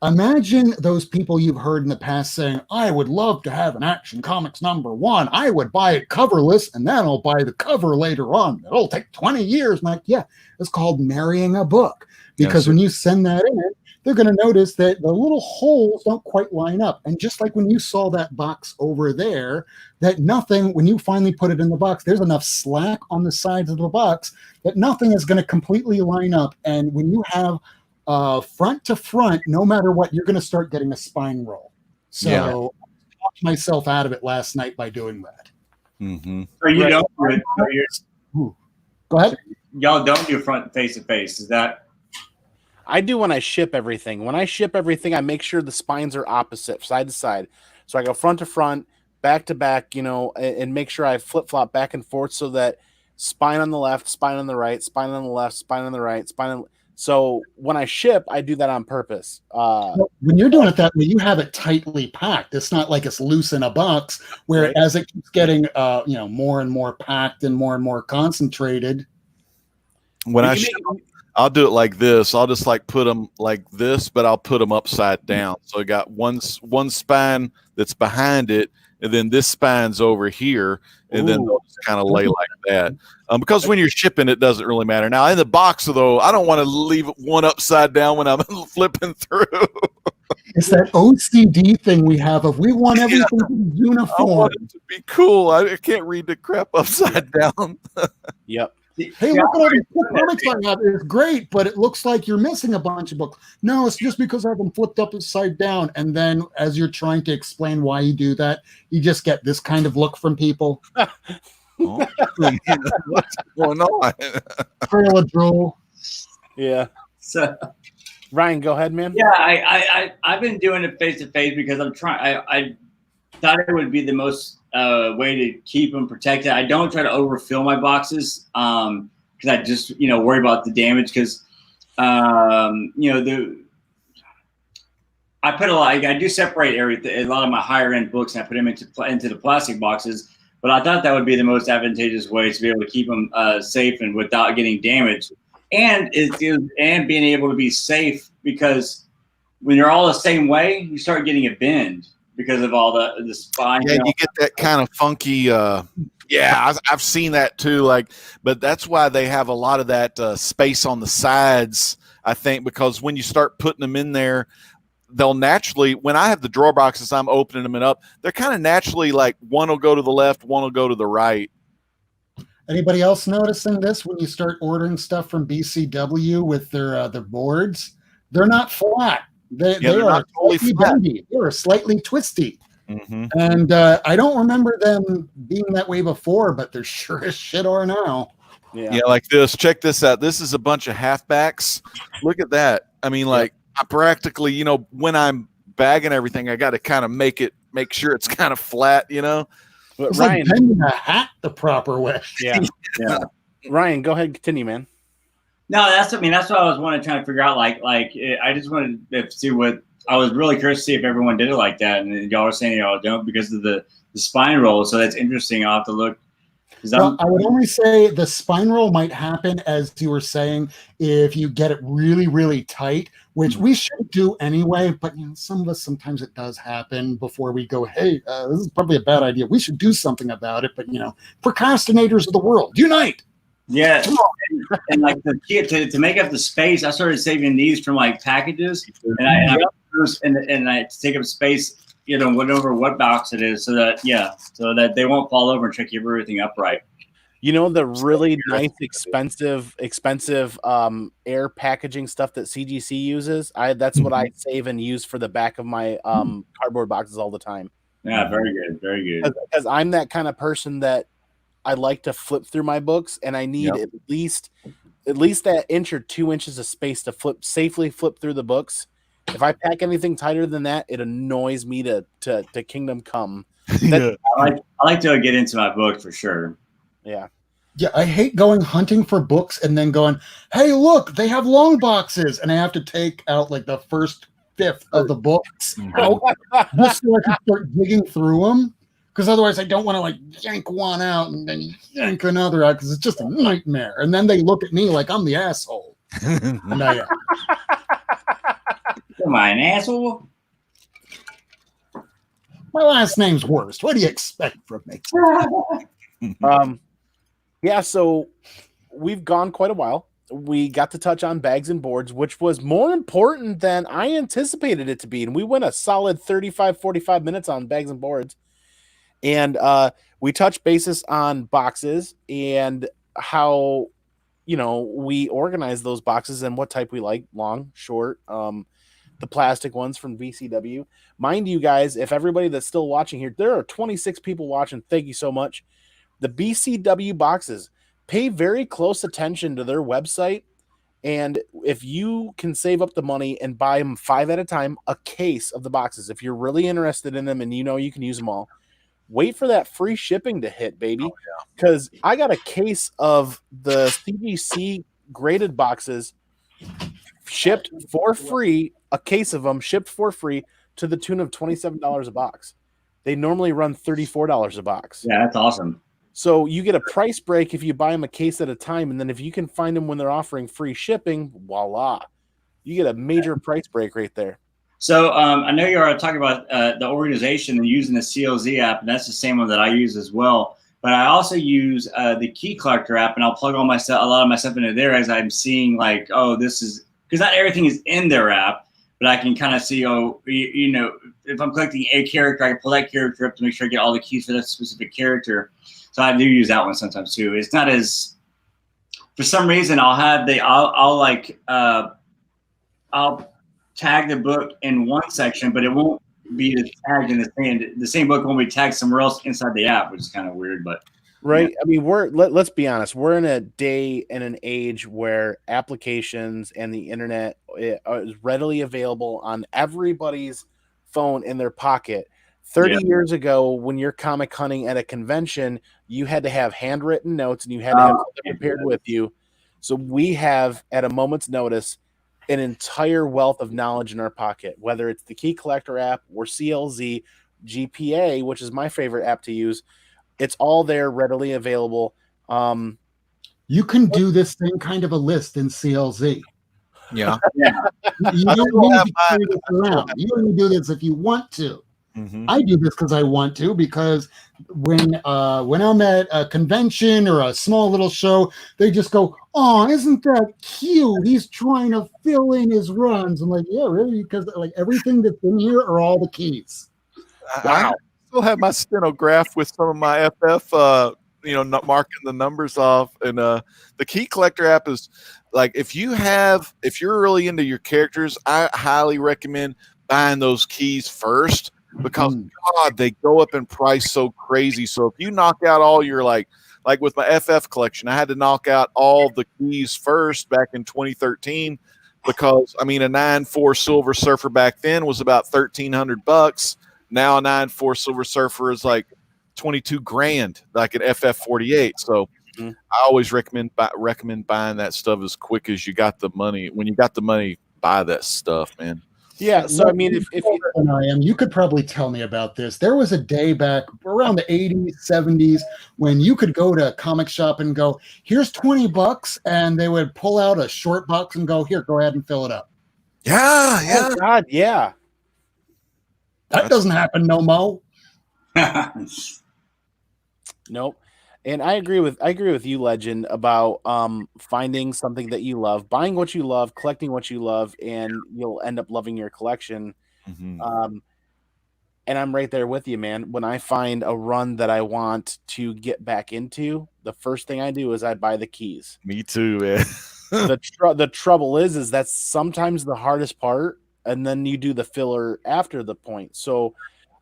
Imagine those people you've heard in the past saying, I would love to have an Action Comics #1. I would buy it coverless, and then I'll buy the cover later on. It'll take 20 years. I'm like, yeah, it's called marrying a book. Because when you send that in, they're going to notice that the little holes don't quite line up. And just like when you saw that box over there, that nothing, when you finally put it in the box, there's enough slack on the sides of the box that nothing is going to completely line up. And when you have front to front, no matter what, you're going to start getting a spine roll. So I talked myself out of it last night by doing that. Or you don't. Go ahead. Y'all don't do front face to face. Is that? I do when I ship everything. When I ship everything, I make sure the spines are opposite, side to side. So I go front to front, back to back, and make sure I flip flop back and forth so that spine on the left, spine on the right, spine on the left, spine on the right, spine on. So when I ship, I do that on purpose. When you're doing it that way, you have it tightly packed. It's not like it's loose in a box where as it keeps getting more and more packed and more concentrated. When I ship, I'll do it like this. I'll just put them like this, but I'll put them upside down. So I got one spine that's behind it, and then this spine's over here, and then they'll just kind of lay like that. Because when you're shipping, it doesn't really matter. Now in the box, though, I don't want to leave one upside down when I'm flipping through. It's that OCD thing we have of we want everything to be I uniform. want it to be cool. I can't read the crap upside down. Yep. Hey, look at all these cool comics I have. It's great, but it looks like you're missing a bunch of books. No, it's just because I have them flipped up upside down. And then as you're trying to explain why you do that, you just get this kind of look from people. Oh, what's going on? Trail of drool. Yeah. So Ryan, go ahead, man. yeah, I've been doing it face to face because I'm trying. I thought it would be the most way to keep them protected. I don't try to overfill my boxes because I just worry about the damage because I put I do separate a lot of my higher end books and I put them into the plastic boxes. But I thought that would be the most advantageous way to be able to keep them safe and without getting damaged, and being able to be safe because when you're all the same way, you start getting a bend because of all the spine. Yeah, you get that kind of funky. I've seen that too. But that's why they have a lot of that space on the sides. I think because when you start putting them in there, they'll naturally, when I have the drawer boxes, I'm opening them up. They're kind of naturally like one will go to the left, one will go to the right. Anybody else noticing this when you start ordering stuff from BCW with their boards? They're not flat. They are totally bendy. They are slightly twisty. Mm-hmm. And I don't remember them being that way before, but they're sure as shit are now. Yeah, like this. Check this out. This is a bunch of halfbacks. Look at that. I mean, I practically, when I'm bagging everything, I got to kind of make sure it's kind of flat, But it's Ryan, like bending a hat the proper way. Yeah. Ryan, go ahead, continue, man. No, that's what I was trying to figure out. I just wanted to see what I was really curious to see if everyone did it like that, and y'all were saying y'all don't because of the spine roll. So that's interesting. I'll have to look. Well, I would only say the spine roll might happen, as you were saying, if you get it really, really tight, which we should do anyway. But some of us, sometimes it does happen before we go, hey, this is probably a bad idea. We should do something about it. But, procrastinators of the world, unite. Yeah. And to make up the space, I started saving these from packages. And I take up space, whatever what box it is, so that they won't fall over and keep everything upright. The really nice, expensive air packaging stuff that CGC uses. That's what I save and use for the back of my cardboard boxes all the time. Yeah, very good, very good. Because I'm that kind of person that I like to flip through my books, and I need at least that inch or 2 inches of space to safely flip through the books. If I pack anything tighter than that, it annoys me to Kingdom Come. I like to get into my book for sure. Yeah. Yeah, I hate going hunting for books and then going, hey, look, they have long boxes. And I have to take out the first fifth of the books out just so I can start digging through them. Because otherwise I don't want to yank one out and then yank another out because it's just a nightmare. And then they look at me like I'm the asshole. And I am. Am I an asshole? My last name's Worst. What do you expect from me? Yeah, so we've gone quite a while. We got to touch on bags and boards, which was more important than I anticipated it to be. And we went a solid 35, 45 minutes on bags and boards. And we touched basis on boxes and how, we organize those boxes and what type we like, long, short, the plastic ones from VCW. Mind you guys, if everybody that's still watching here, there are 26 people watching. Thank you so much. The BCW boxes, pay very close attention to their website. And if you can save up the money and buy them 5 at a time, a case of the boxes, if you're really interested in them and you can use them all, wait for that free shipping to hit, baby. Because I got a case of the CGC graded boxes shipped for free, a case of them shipped for free to the tune of $27 a box. They normally run $34 a box. Yeah, that's awesome. So you get a price break if you buy them a case at a time, and then if you can find them when they're offering free shipping, voila, you get a major price break right there. So I know you are talking about the organization and using the CLZ app, and that's the same one that I use as well. But I also use the Key Collector app, and I'll plug a lot of my stuff into there as I'm seeing this is because not everything is in their app. but I can kind of see, you know, if I'm collecting a character, I can pull that character up to make sure I get all the keys for that specific character. So I do use that one sometimes too. It's not as, for some reason, I'll tag the book in one section, but it won't be tagged in the same book won't be tagged somewhere else inside the app, which is kind of weird, but. Right. Yeah. I mean, let's be honest. We're in a day and an age where applications and the internet is readily available on everybody's phone in their pocket. 30 years ago, when you're comic hunting at a convention, you had to have handwritten notes and you had to have something prepared with you. So we have, at a moment's notice, an entire wealth of knowledge in our pocket, whether it's the Key Collector app or CLZ, GPA, which is my favorite app to use. It's all there, readily available. You can do this same kind of a list in CLZ. Yeah. You don't need to carry this around. You only do this if you want to. Mm-hmm. I do this because I want to, because when I'm at a convention or a small little show, they just go, "Oh, isn't that cute? He's trying to fill in his runs." I'm like, "Yeah, really?" Because like everything that's in here are all the keys. Wow. I still have my stenograph with some of my FF, not marking the numbers off. And the Key Collector app is like, if you're really into your characters, I highly recommend buying those keys first, because God, they go up in price so crazy. So if you knock out all your like with my FF collection, I had to knock out all the keys first back in 2013, because I mean a 9.4 Silver Surfer back then was about $1,300. Now a 9.4 Silver Surfer is like $22,000, like an FF48. So I always recommend buying that stuff as quick as you got the money. When you got the money, buy that stuff, man. Yeah. So I mean, if you could probably tell me about this. There was a day back around the 80s, 70s when you could go to a comic shop and go, "Here's $20," and they would pull out a short box and go, "Here, go ahead and fill it up." Yeah. Oh God, yeah. That doesn't happen no more. Nope. And I agree with you, Legend, about finding something that you love, buying what you love, collecting what you love, and you'll end up loving your collection. Mm-hmm. And I'm right there with you, man. When I find a run that I want to get back into, the first thing I do is I buy the keys. Me too, man. The trouble is that's sometimes the hardest part, and then you do the filler after the point. So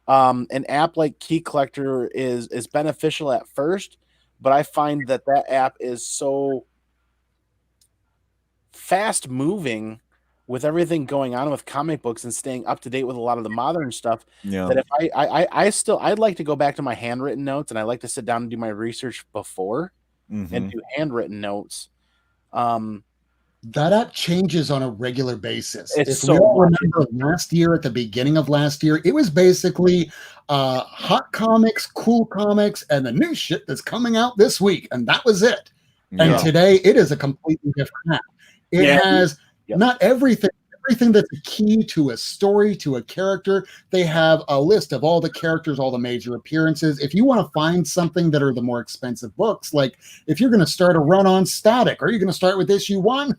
an app like Key Collector is beneficial at first, but I find that app is so fast moving with everything going on with comic books and staying up to date with a lot of the modern stuff. Yeah. That if I'd like to go back to my handwritten notes, and I like to sit down and do my research before and do handwritten notes. That app changes on a regular basis. It's if so we all much. remember last year, at the beginning of last year, it was basically hot comics, cool comics, and the new shit that's coming out this week. And that was it. Yeah. And today it is a completely different app. It has not everything that's a key to a story, to a character. They have a list of all the characters, all the major appearances. If you want to find something that are the more expensive books, like if you're going to start a run on Static, are you going to start with issue 1?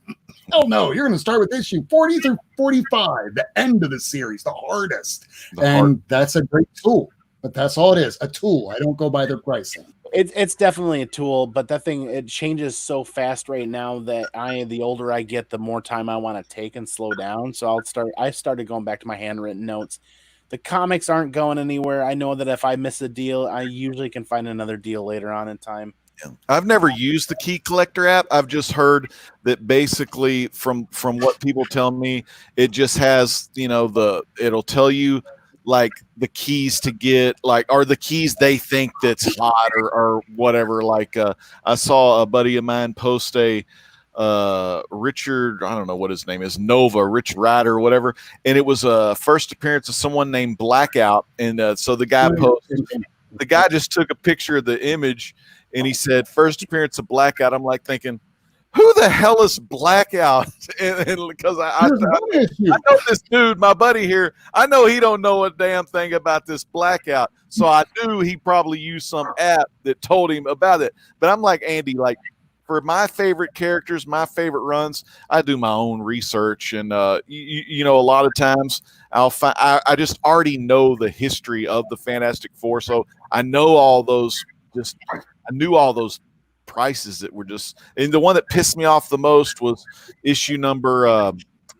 Hell no, you're going to start with issue 40 through 45, the end of the series, the hardest. That's a great tool, but that's all it is, a tool. I don't go by their pricing. It's definitely a tool, but that thing, it changes so fast right now that the older I get, the more time I want to take and slow down. So I started going back to my handwritten notes. The comics aren't going anywhere. I know that if I miss a deal, I usually can find another deal later on in time. Yeah. I've never used the Key Collector app. I've just heard that basically from what people tell me, it just has, it'll tell you like the keys to get, like, are the keys they think that's hot or whatever. Like I saw a buddy of mine post a Richard, I don't know what his name is, Nova, Rich Rider or whatever, and it was a first appearance of someone named Blackout, and so the guy just took a picture of the image and he said first appearance of Blackout. I'm like thinking, who the hell is Blackout? And because I know this dude, my buddy here, I know he don't know a damn thing about this Blackout. So I knew he probably used some app that told him about it. But I'm like, Andy, like, for my favorite characters, my favorite runs, I do my own research, and you know, a lot of times I'll find I just already know the history of the Fantastic Four, so I know all those. I knew all those prices that were just, and the one that pissed me off the most was issue number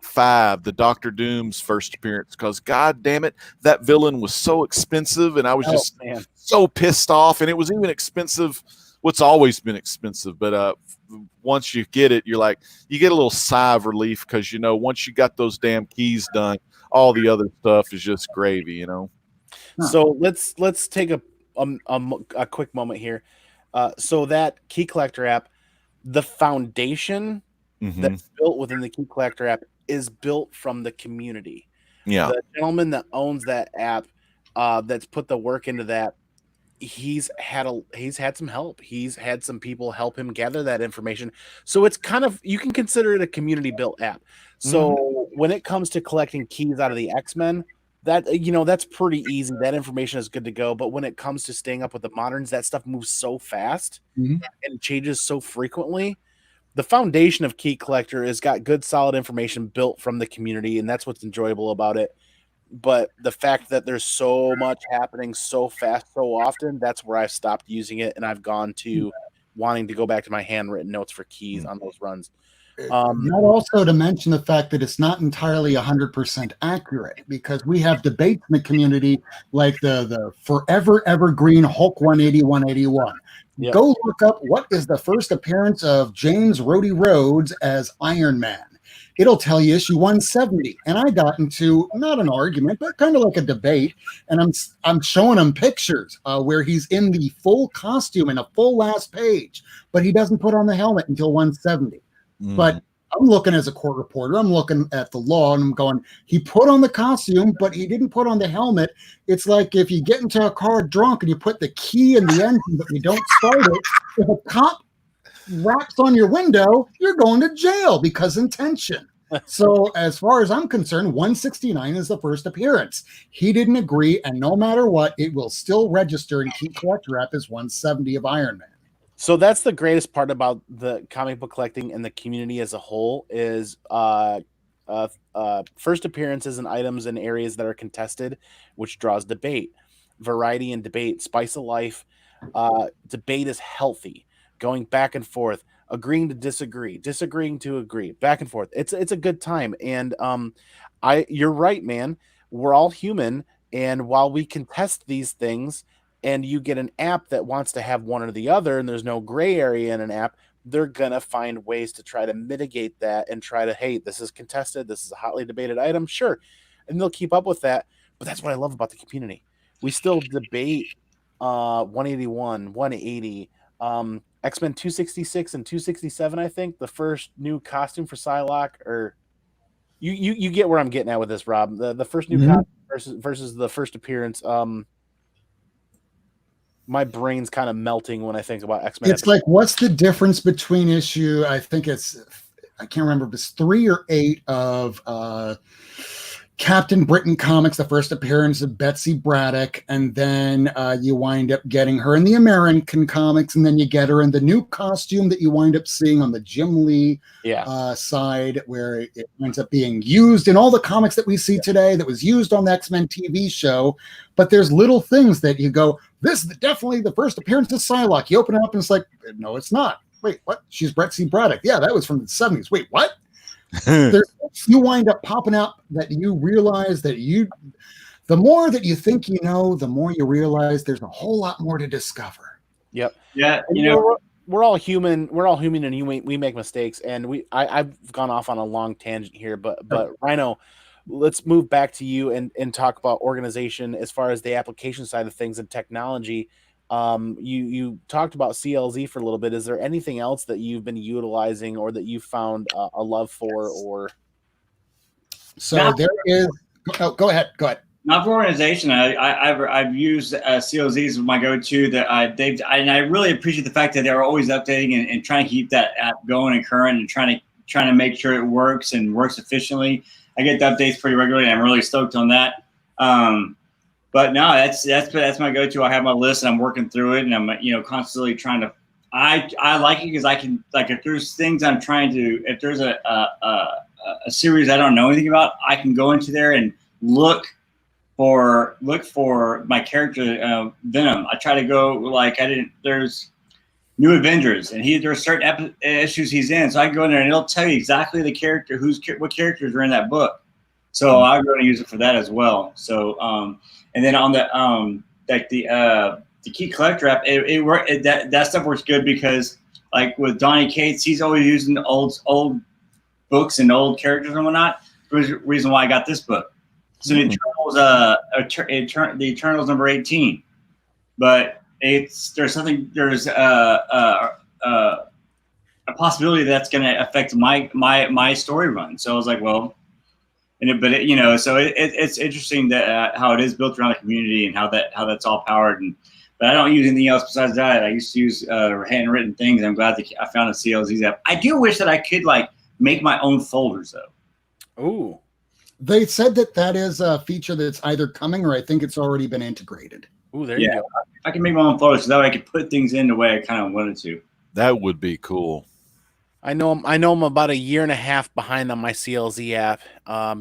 5, the Doctor Doom's first appearance, because god damn it, that villain was so expensive, and I was just so pissed off, and it was even expensive. What's always been expensive, but once you get it, you're like, you get a little sigh of relief, because you know, once you got those damn keys done, all the other stuff is just gravy, you know. So let's take a quick moment here. So that Key Collector app, the foundation that's built within the Key Collector app is built from the community. Yeah, the gentleman that owns that app, that's put the work into that, he's had some help. He's had some people help him gather that information. So it's kind of, you can consider it a community built app. So when it comes to collecting keys out of the X-Men, that, you know, that's pretty easy. That information is good to go. But when it comes to staying up with the moderns, that stuff moves so fast and changes so frequently. The foundation of Key Collector has got good, solid information built from the community, and that's what's enjoyable about it. But the fact that there's so much happening so fast, so often, that's where I've stopped using it, and I've gone to wanting to go back to my handwritten notes for keys on those runs. Not also to mention the fact that it's not entirely 100% accurate, because we have debates in the community like the forever evergreen Hulk 180-181. Yep. Go look up what is the first appearance of James Rhodey Rhodes as Iron Man. It'll tell you issue 170. And I got into not an argument, but kind of like a debate. And I'm showing him pictures where he's in the full costume in a full last page, but he doesn't put on the helmet until 170. But I'm looking as a court reporter, I'm looking at the law, and I'm going, he put on the costume, but he didn't put on the helmet. It's like if you get into a car drunk and you put the key in the engine, but you don't start it, if a cop raps on your window, you're going to jail because intention. So as far as I'm concerned, 169 is the first appearance. He didn't agree, and no matter what, it will still register in Key Collector app as 170 of Iron Man. So that's the greatest part about the comic book collecting and the community as a whole is first appearances and items in areas that are contested, which draws debate, variety and debate, spice of life. Debate is healthy, going back and forth, agreeing to disagree, disagreeing to agree, back and forth. It's a good time. And you're right, man. We're all human. And while we contest these things, and you get an app that wants to have one or the other, and there's no gray area in an app, they're going to find ways to try to mitigate that and try to, hey, this is contested, this is a hotly debated item, sure. And they'll keep up with that. But that's what I love about the community. We still debate 181, 180, X-Men 266 and 267, I think, the first new costume for Psylocke, or you get where I'm getting at with this, Rob. The first new costume versus the first appearance. My brain's kind of melting when I think about X-Men. It's like, what's the difference between issue, I think I can't remember if it's 3 or 8 of Captain Britain comics, the first appearance of Betsy Braddock, and then you wind up getting her in the American comics, and then you get her in the new costume that you wind up seeing on the Jim Lee side, where it winds up being used in all the comics that we see today, that was used on the X-Men TV show. But there's little things that you go, this is definitely the first appearance of Psylocke. You open it up and it's like, no, it's not. Wait, what? She's Betsy Braddock. Yeah, that was from the 70s. Wait, what? You wind up popping out that you realize that the more that you think you know, the more you realize there's a whole lot more to discover. Yep. Yeah. You know, we're all human. We're all human, and we make mistakes. And I've gone off on a long tangent here, but Rhyno, let's move back to you and talk about organization as far as the application side of things and technology. You talked about CLZ for a little bit. Is there anything else that you've been utilizing or that you found a love for? Or there is. Oh, go ahead. Not for organization. I've used CLZ as my go-to. That I really appreciate the fact that they're always updating and trying to keep that app going and current, and trying to make sure it works and works efficiently. I get the updates pretty regularly, and I'm really stoked on that. But no, that's my go-to. I have my list, and I'm working through it, and I'm constantly trying to I like it because I can, like, if there's things I'm trying to, if there's a series I don't know anything about, I can go into there and look for my character Venom. I try to go, like, there's New Avengers, and there's certain issues he's in, so I can go in there and it'll tell you exactly the character, what characters are in that book. So I'm going to use it for that as well. So and then on the like the key collector app, that stuff works good because, like, with Donny Cates, he's always using old books and old characters and whatnot. There's a reason why I got this book. So the Eternals number 18, but there's a possibility that's going to affect my story run. So I was like, well, so it's interesting that how it is built around the community and how that's all powered. But I don't use anything else besides that. I used to use handwritten things. I'm glad that I found a CLZ app. I do wish that I could, like, make my own folders though. Ooh. They said that is a feature that's either coming or I think it's already been integrated. Ooh, there you go. I can make my own folders so that way I could put things in the way I kind of wanted to. That would be cool. I know I'm about a year and a half behind on my CLZ app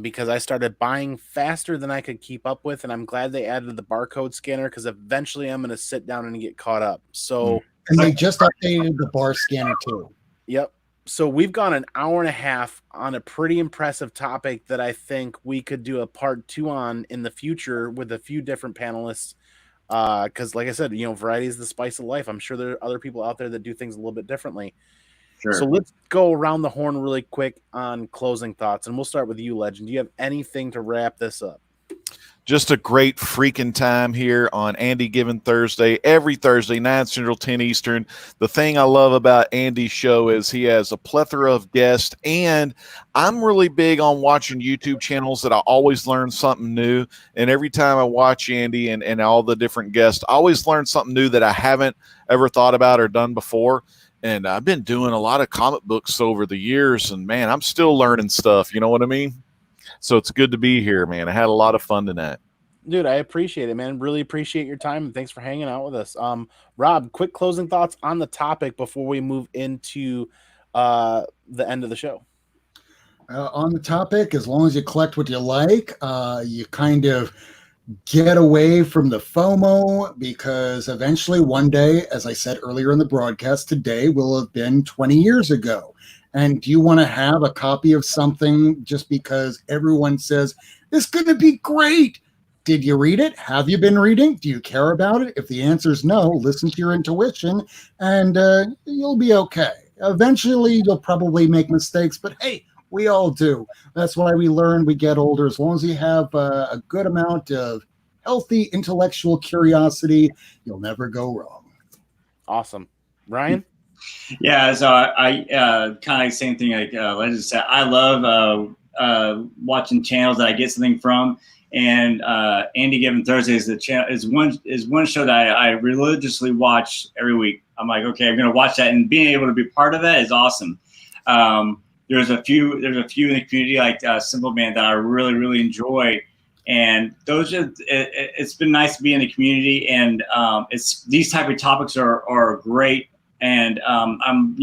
because I started buying faster than I could keep up with, and I'm glad they added the barcode scanner because eventually I'm going to sit down and get caught up. So, and they just updated the bar scanner too. Yep. So we've gone an hour and a half on a pretty impressive topic that I think we could do a part 2 on in the future with a few different panelists. Because, like I said, variety is the spice of life. I'm sure there are other people out there that do things a little bit differently. Sure. So let's go around the horn really quick on closing thoughts, and we'll start with you, Legend. Do you have anything to wrap this up? Just a great freaking time here on Andy Given Thursday, every Thursday, 9 Central, 10 Eastern. The thing I love about Andy's show is he has a plethora of guests, and I'm really big on watching YouTube channels that I always learn something new. And every time I watch Andy and all the different guests, I always learn something new that I haven't ever thought about or done before. And I've been doing a lot of comic books over the years, and, man, I'm still learning stuff. You know what I mean? So it's good to be here, man. I had a lot of fun tonight. Dude, I appreciate it, man. Really appreciate your time, and thanks for hanging out with us. Rob, quick closing thoughts on the topic before we move into the end of the show. On the topic, as long as you collect what you like, you kind of get away from the FOMO, because eventually one day, as I said earlier in the broadcast, today will have been 20 years ago. And do you want to have a copy of something just because everyone says, it's going to be great? Did you read it? Have you been reading? Do you care about it? If the answer is no, listen to your intuition and you'll be okay. Eventually, you'll probably make mistakes, but hey, we all do. That's why we learn, we get older. As long as you have a good amount of healthy intellectual curiosity, you'll never go wrong. Awesome. Ryan? Yeah, so I kind of same thing like Legend said. I love watching channels that I get something from, and Andy Given Thursday is one show that I religiously watch every week. I'm like, okay, I'm gonna watch that, and being able to be part of that is awesome. There's a few in the community like Simple Man that I really enjoy, and it's been nice to be in the community, and it's these type of topics are great. And I'm,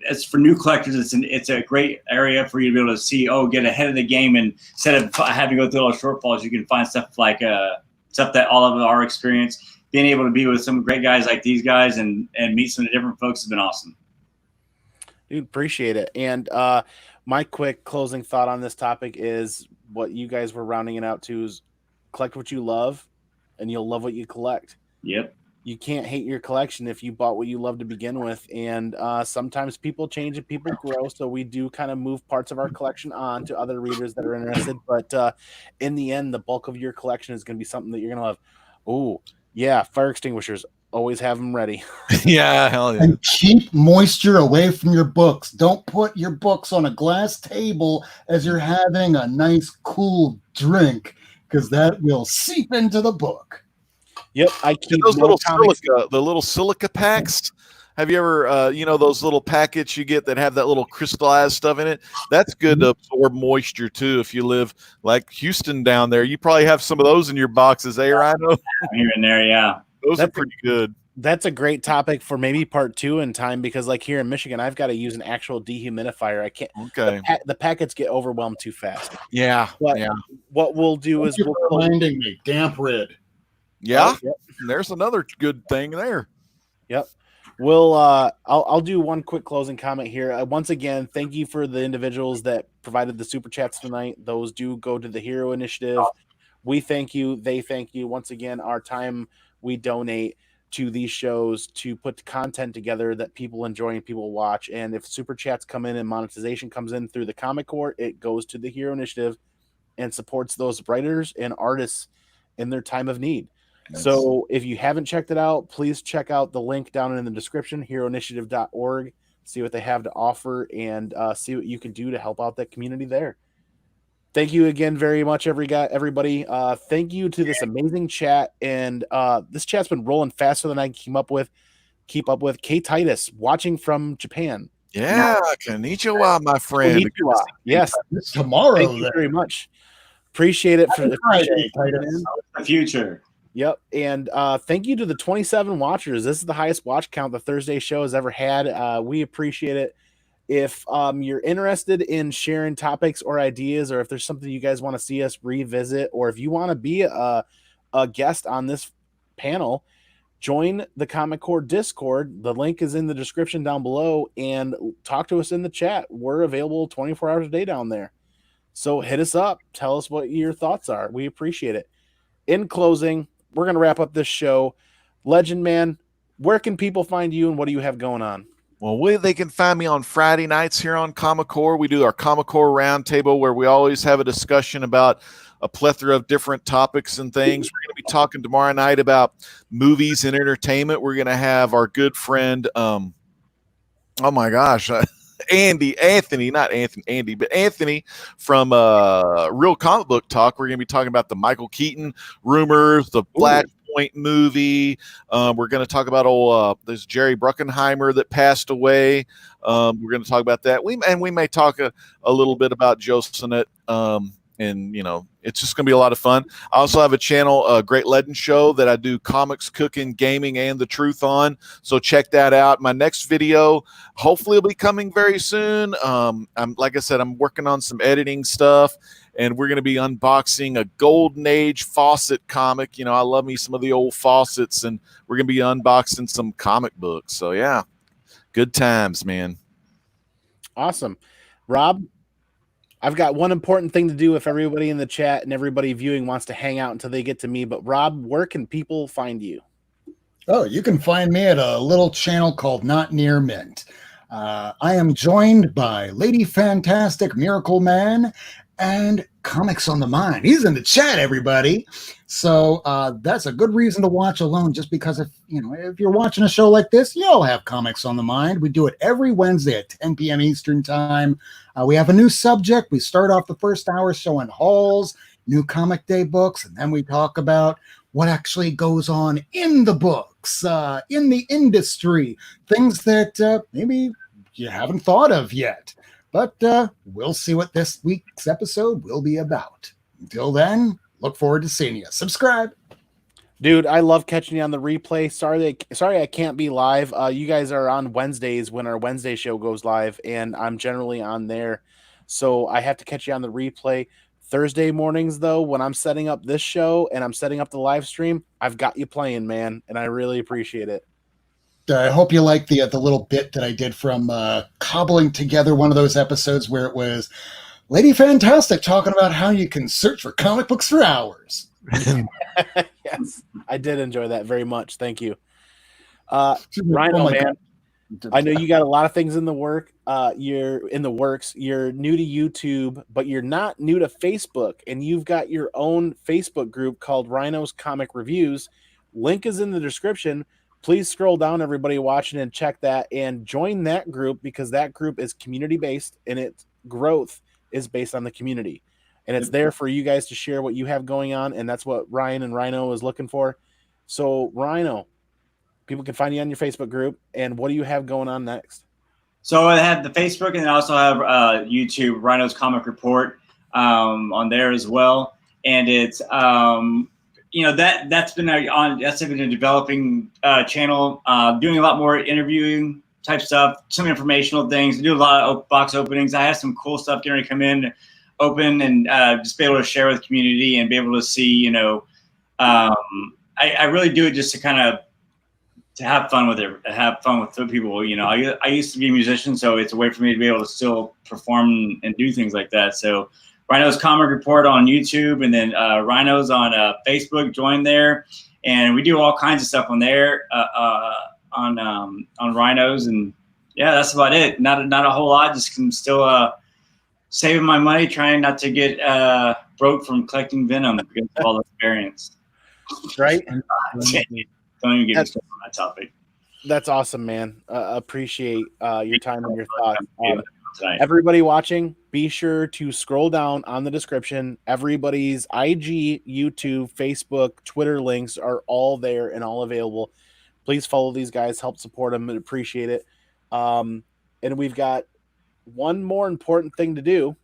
as for new collectors, it's a great area for you to be able to see, get ahead of the game, and instead of having to go through all the shortfalls, you can find stuff like stuff that all of our experience. Being able to be with some great guys like these guys and meet some different folks has been awesome. Dude, appreciate it. And my quick closing thought on this topic is what you guys were rounding it out to is collect what you love, and you'll love what you collect. Yep. You can't hate your collection if you bought what you love to begin with. And sometimes people change and people grow. So we do kind of move parts of our collection on to other readers that are interested. But in the end, the bulk of your collection is going to be something that you're going to love. Oh, yeah, fire extinguishers. Always have them ready. Yeah, hell yeah. And keep moisture away from your books. Don't put your books on a glass table as you're having a nice, cool drink, because that will seep into the book. Yep, I keep those little silica packs. Have you ever, those little packets you get that have that little crystallized stuff in it? That's good to absorb moisture too. If you live like Houston down there, you probably have some of those in your boxes, Rhyno? Here and there, yeah. Those are pretty good. That's a great topic for maybe part 2 in time, because like here in Michigan, I've got to use an actual dehumidifier. I can't. Okay. The packets get overwhelmed too fast. Yeah. But yeah. what we'll do Thank is you we'll for reminding me. Damp red. Yeah. Oh, yep. There's another good thing there. Yep. We'll I'll do one quick closing comment here. Once again, thank you for the individuals that provided the super chats tonight. Those do go to the Hero Initiative. We thank you. They thank you. Once again, our time we donate to these shows to put content together that people enjoy and people watch. And if super chats come in and monetization comes in through the Comic Court, it goes to the Hero Initiative and supports those writers and artists in their time of need. Nice. So if you haven't checked it out, please check out the link down in the description, heroinitiative.org, see what they have to offer, and see what you can do to help out that community there. Thank you again very much, everybody. Thank you to this amazing chat. And this chat's been rolling faster than I can keep up with. K Titus, watching from Japan. Yeah, konnichiwa, my friend. Konnichiwa. Yes. It's tomorrow. Thank you very much. Appreciate it. Friday, Titus. The future. Yep. And thank you to the 27 watchers. This is the highest watch count the Thursday show has ever had. We appreciate it. If you're interested in sharing topics or ideas, or if there's something you guys want to see us revisit, or if you want to be a guest on this panel, join the Comic Core Discord. The link is in the description down below, and talk to us in the chat. We're available 24 hours a day down there. So hit us up. Tell us what your thoughts are. We appreciate it. In closing, we're going to wrap up this show. Legend Man, where can people find you, and what do you have going on? Well, they can find me on Friday nights here on Comic Core. We do our Comic Core Roundtable, where we always have a discussion about a plethora of different topics and things. We're going to be talking tomorrow night about movies and entertainment. We're going to have our good friend, oh my gosh, Andy from Real Comic Book Talk. We're going to be talking about the Michael Keaton rumors, the Flashpoint movie. We're going to talk about there's Jerry Bruckheimer that passed away. We're going to talk about that. We may talk a little bit about Joe Sinnott. And it's just going to be a lot of fun. I also have a channel, a Great Legend Show, that I do comics, cooking, gaming, and the truth on. So check that out. My next video hopefully will be coming very soon. Like I said, I'm working on some editing stuff, and we're going to be unboxing a Golden Age faucet comic. I love me some of the old faucets, and we're going to be unboxing some comic books. So yeah, good times, man. Awesome. Rob, I've got one important thing to do if everybody in the chat and everybody viewing wants to hang out until they get to me. But Rob, where can people find you? Oh, you can find me at a little channel called Not Near Mint. I am joined by Lady Fantastic, Miracle Man, and Comics on the Mind. He's in the chat, everybody. So that's a good reason to watch alone, just because if you're watching a show like this, you'll have Comics on the Mind. We do it every Wednesday at 10 p.m. Eastern time. We have a new subject. We start off the first hour showing hauls, new comic day books, and then we talk about what actually goes on in the books, in the industry, things that maybe you haven't thought of yet. But we'll see what this week's episode will be about. Until then, look forward to seeing you. Subscribe. Dude, I love catching you on the replay. Sorry I can't be live. You guys are on Wednesdays when our Wednesday show goes live, and I'm generally on there. So I have to catch you on the replay. Thursday mornings, though, when I'm setting up this show and I'm setting up the live stream, I've got you playing, man, and I really appreciate it. I hope you like the little bit that I did from cobbling together one of those episodes where it was Lady Fantastic talking about how you can search for comic books for hours. Yes, I did enjoy that very much. Thank you. Rhyno, man, I know you got a lot of things in the work. You're in the works. You're new to YouTube, but you're not new to Facebook, and you've got your own Facebook group called Rhyno's Comic Reviews. Link is in the description. Please scroll down, everybody watching, and check that and join that group, because that group is community-based and its growth is based on the community. And it's there for you guys to share what you have going on, and that's what Ryan and Rhyno is looking for. So, Rhyno, people can find you on your Facebook group, and what do you have going on next? So I have the Facebook, and I also have YouTube, Rhyno's Comic Report, on there as well. And it's that's been a developing channel, doing a lot more interviewing type stuff, some informational things. I do a lot of box openings. I have some cool stuff getting ready to come in, open, and just be able to share with the community and be able to see, I really do it just to kind of to have fun with it, have fun with the people. I used to be a musician, so it's a way for me to be able to still perform and do things like that. So Rhyno's Comic Report on YouTube, and then Rhyno's on Facebook. Join there, and we do all kinds of stuff on there on Rhyno's, and yeah, that's about it. Not a whole lot. Just still saving my money, trying not to get broke from collecting Venom because of all the experience. Right? Don't even get me started on that topic. That's awesome, man. Appreciate your time and your thoughts. Everybody watching, be sure to scroll down on the description. Everybody's IG, YouTube, Facebook, Twitter links are all there and all available. Please follow these guys, help support them, and appreciate it. And we've got one more important thing to do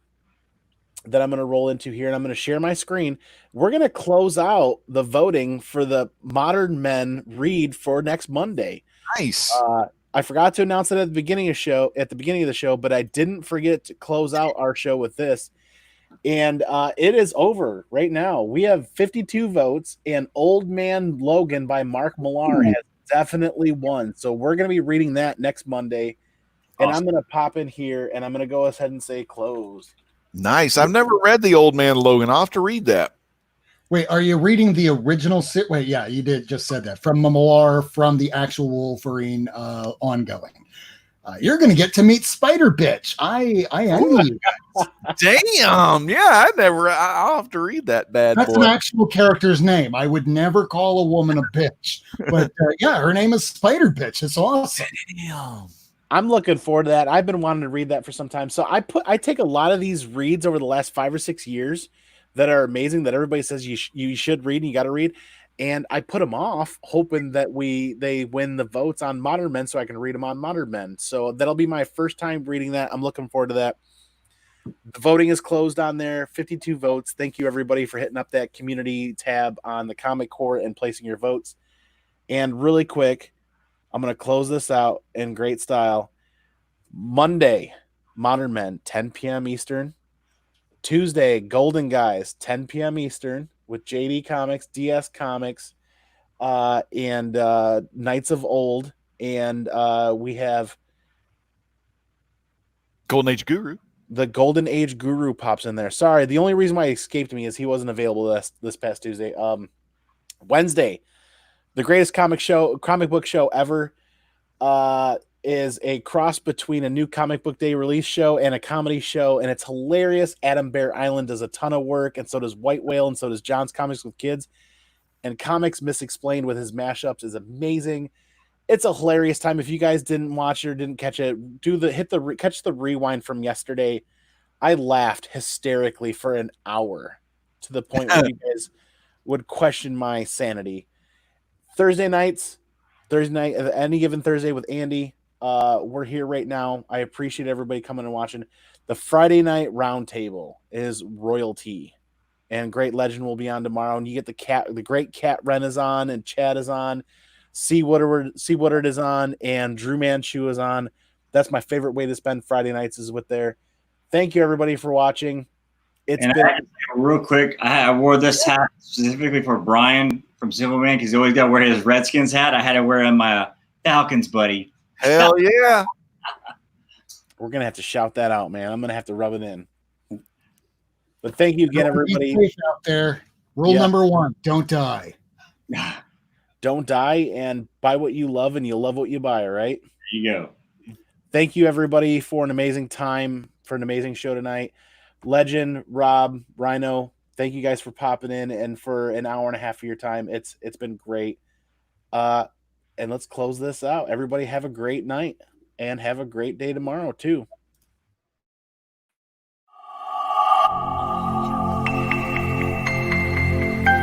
that I'm going to roll into here, and I'm going to share my screen. We're going to close out the voting for the Modern Men read for next Monday. Nice. I forgot to announce it at the beginning of the show, but I didn't forget to close out our show with this. And it is over right now. We have 52 votes, and Old Man Logan by Mark Millar has definitely won. So we're going to be reading that next Monday. And awesome. I'm going to pop in here, and I'm going to go ahead and say close. Nice. I've never read The Old Man Logan. I'll have to read that. Wait, are you reading the original? Wait, yeah, you did just said that from Millar, from the actual Wolverine ongoing. You're going to get to meet Spider Bitch. I envy you guys. Damn. Yeah, I'll have to read that bad That's boy. an actual character's name. I would never call a woman a bitch. But yeah, her name is Spider Bitch. It's awesome. Damn. I'm looking forward to that. I've been wanting to read that for some time. So I take a lot of these reads over the last 5 or 6 years that are amazing, that everybody says you should read and you got to read. And I put them off hoping that they win the votes on Modern Men so I can read them on Modern Men. So that'll be my first time reading that. I'm looking forward to that. The voting is closed on there. 52 votes. Thank you, everybody, for hitting up that community tab on the Comic Court and placing your votes. And really quick, I'm going to close this out in great style. Monday, Modern Men, 10 p.m. Eastern. Tuesday, Golden Guys, 10 p.m. Eastern with JD Comics, DS Comics, and Knights of Old. And we have Golden Age Guru. The Golden Age Guru pops in there. Sorry, the only reason why he escaped me is he wasn't available this past Tuesday. Wednesday, the greatest comic book show ever, is a cross between a new comic book day release show and a comedy show, and it's hilarious. Adam Bear Island does a ton of work, and so does White Whale, and so does John's Comics with Kids. And Comics Misexplained with his mashups is amazing. It's a hilarious time. If you guys didn't watch it or didn't catch it, catch the rewind from yesterday. I laughed hysterically for an hour to the point where you guys would question my sanity. Thursday night, any given Thursday with Andy. We're here right now. I appreciate everybody coming and watching. The Friday night roundtable is royalty, and Great Legend will be on tomorrow. And you get the great Cat Ren is on, and Chad is on. See Woodard is on, and Drew Manchu is on. That's my favorite way to spend Friday nights is with there. Thank you everybody for watching. Real quick, I wore this hat specifically for Brian from Silverman because he always got to wear his Redskins hat. I had to wear it in my Falcons buddy. Hell yeah. We're going to have to shout that out, man. I'm going to have to rub it in. But thank you again, everybody. Be safe out there. Rule number 1, don't die. Don't die, and buy what you love, and you'll love what you buy, right? There you go. Thank you, everybody, for an amazing time, for an amazing show tonight. Legend, Rob, Rhyno, thank you guys for popping in and for an hour and a half of your time. It's been great. And let's close this out. Everybody have a great night and have a great day tomorrow too.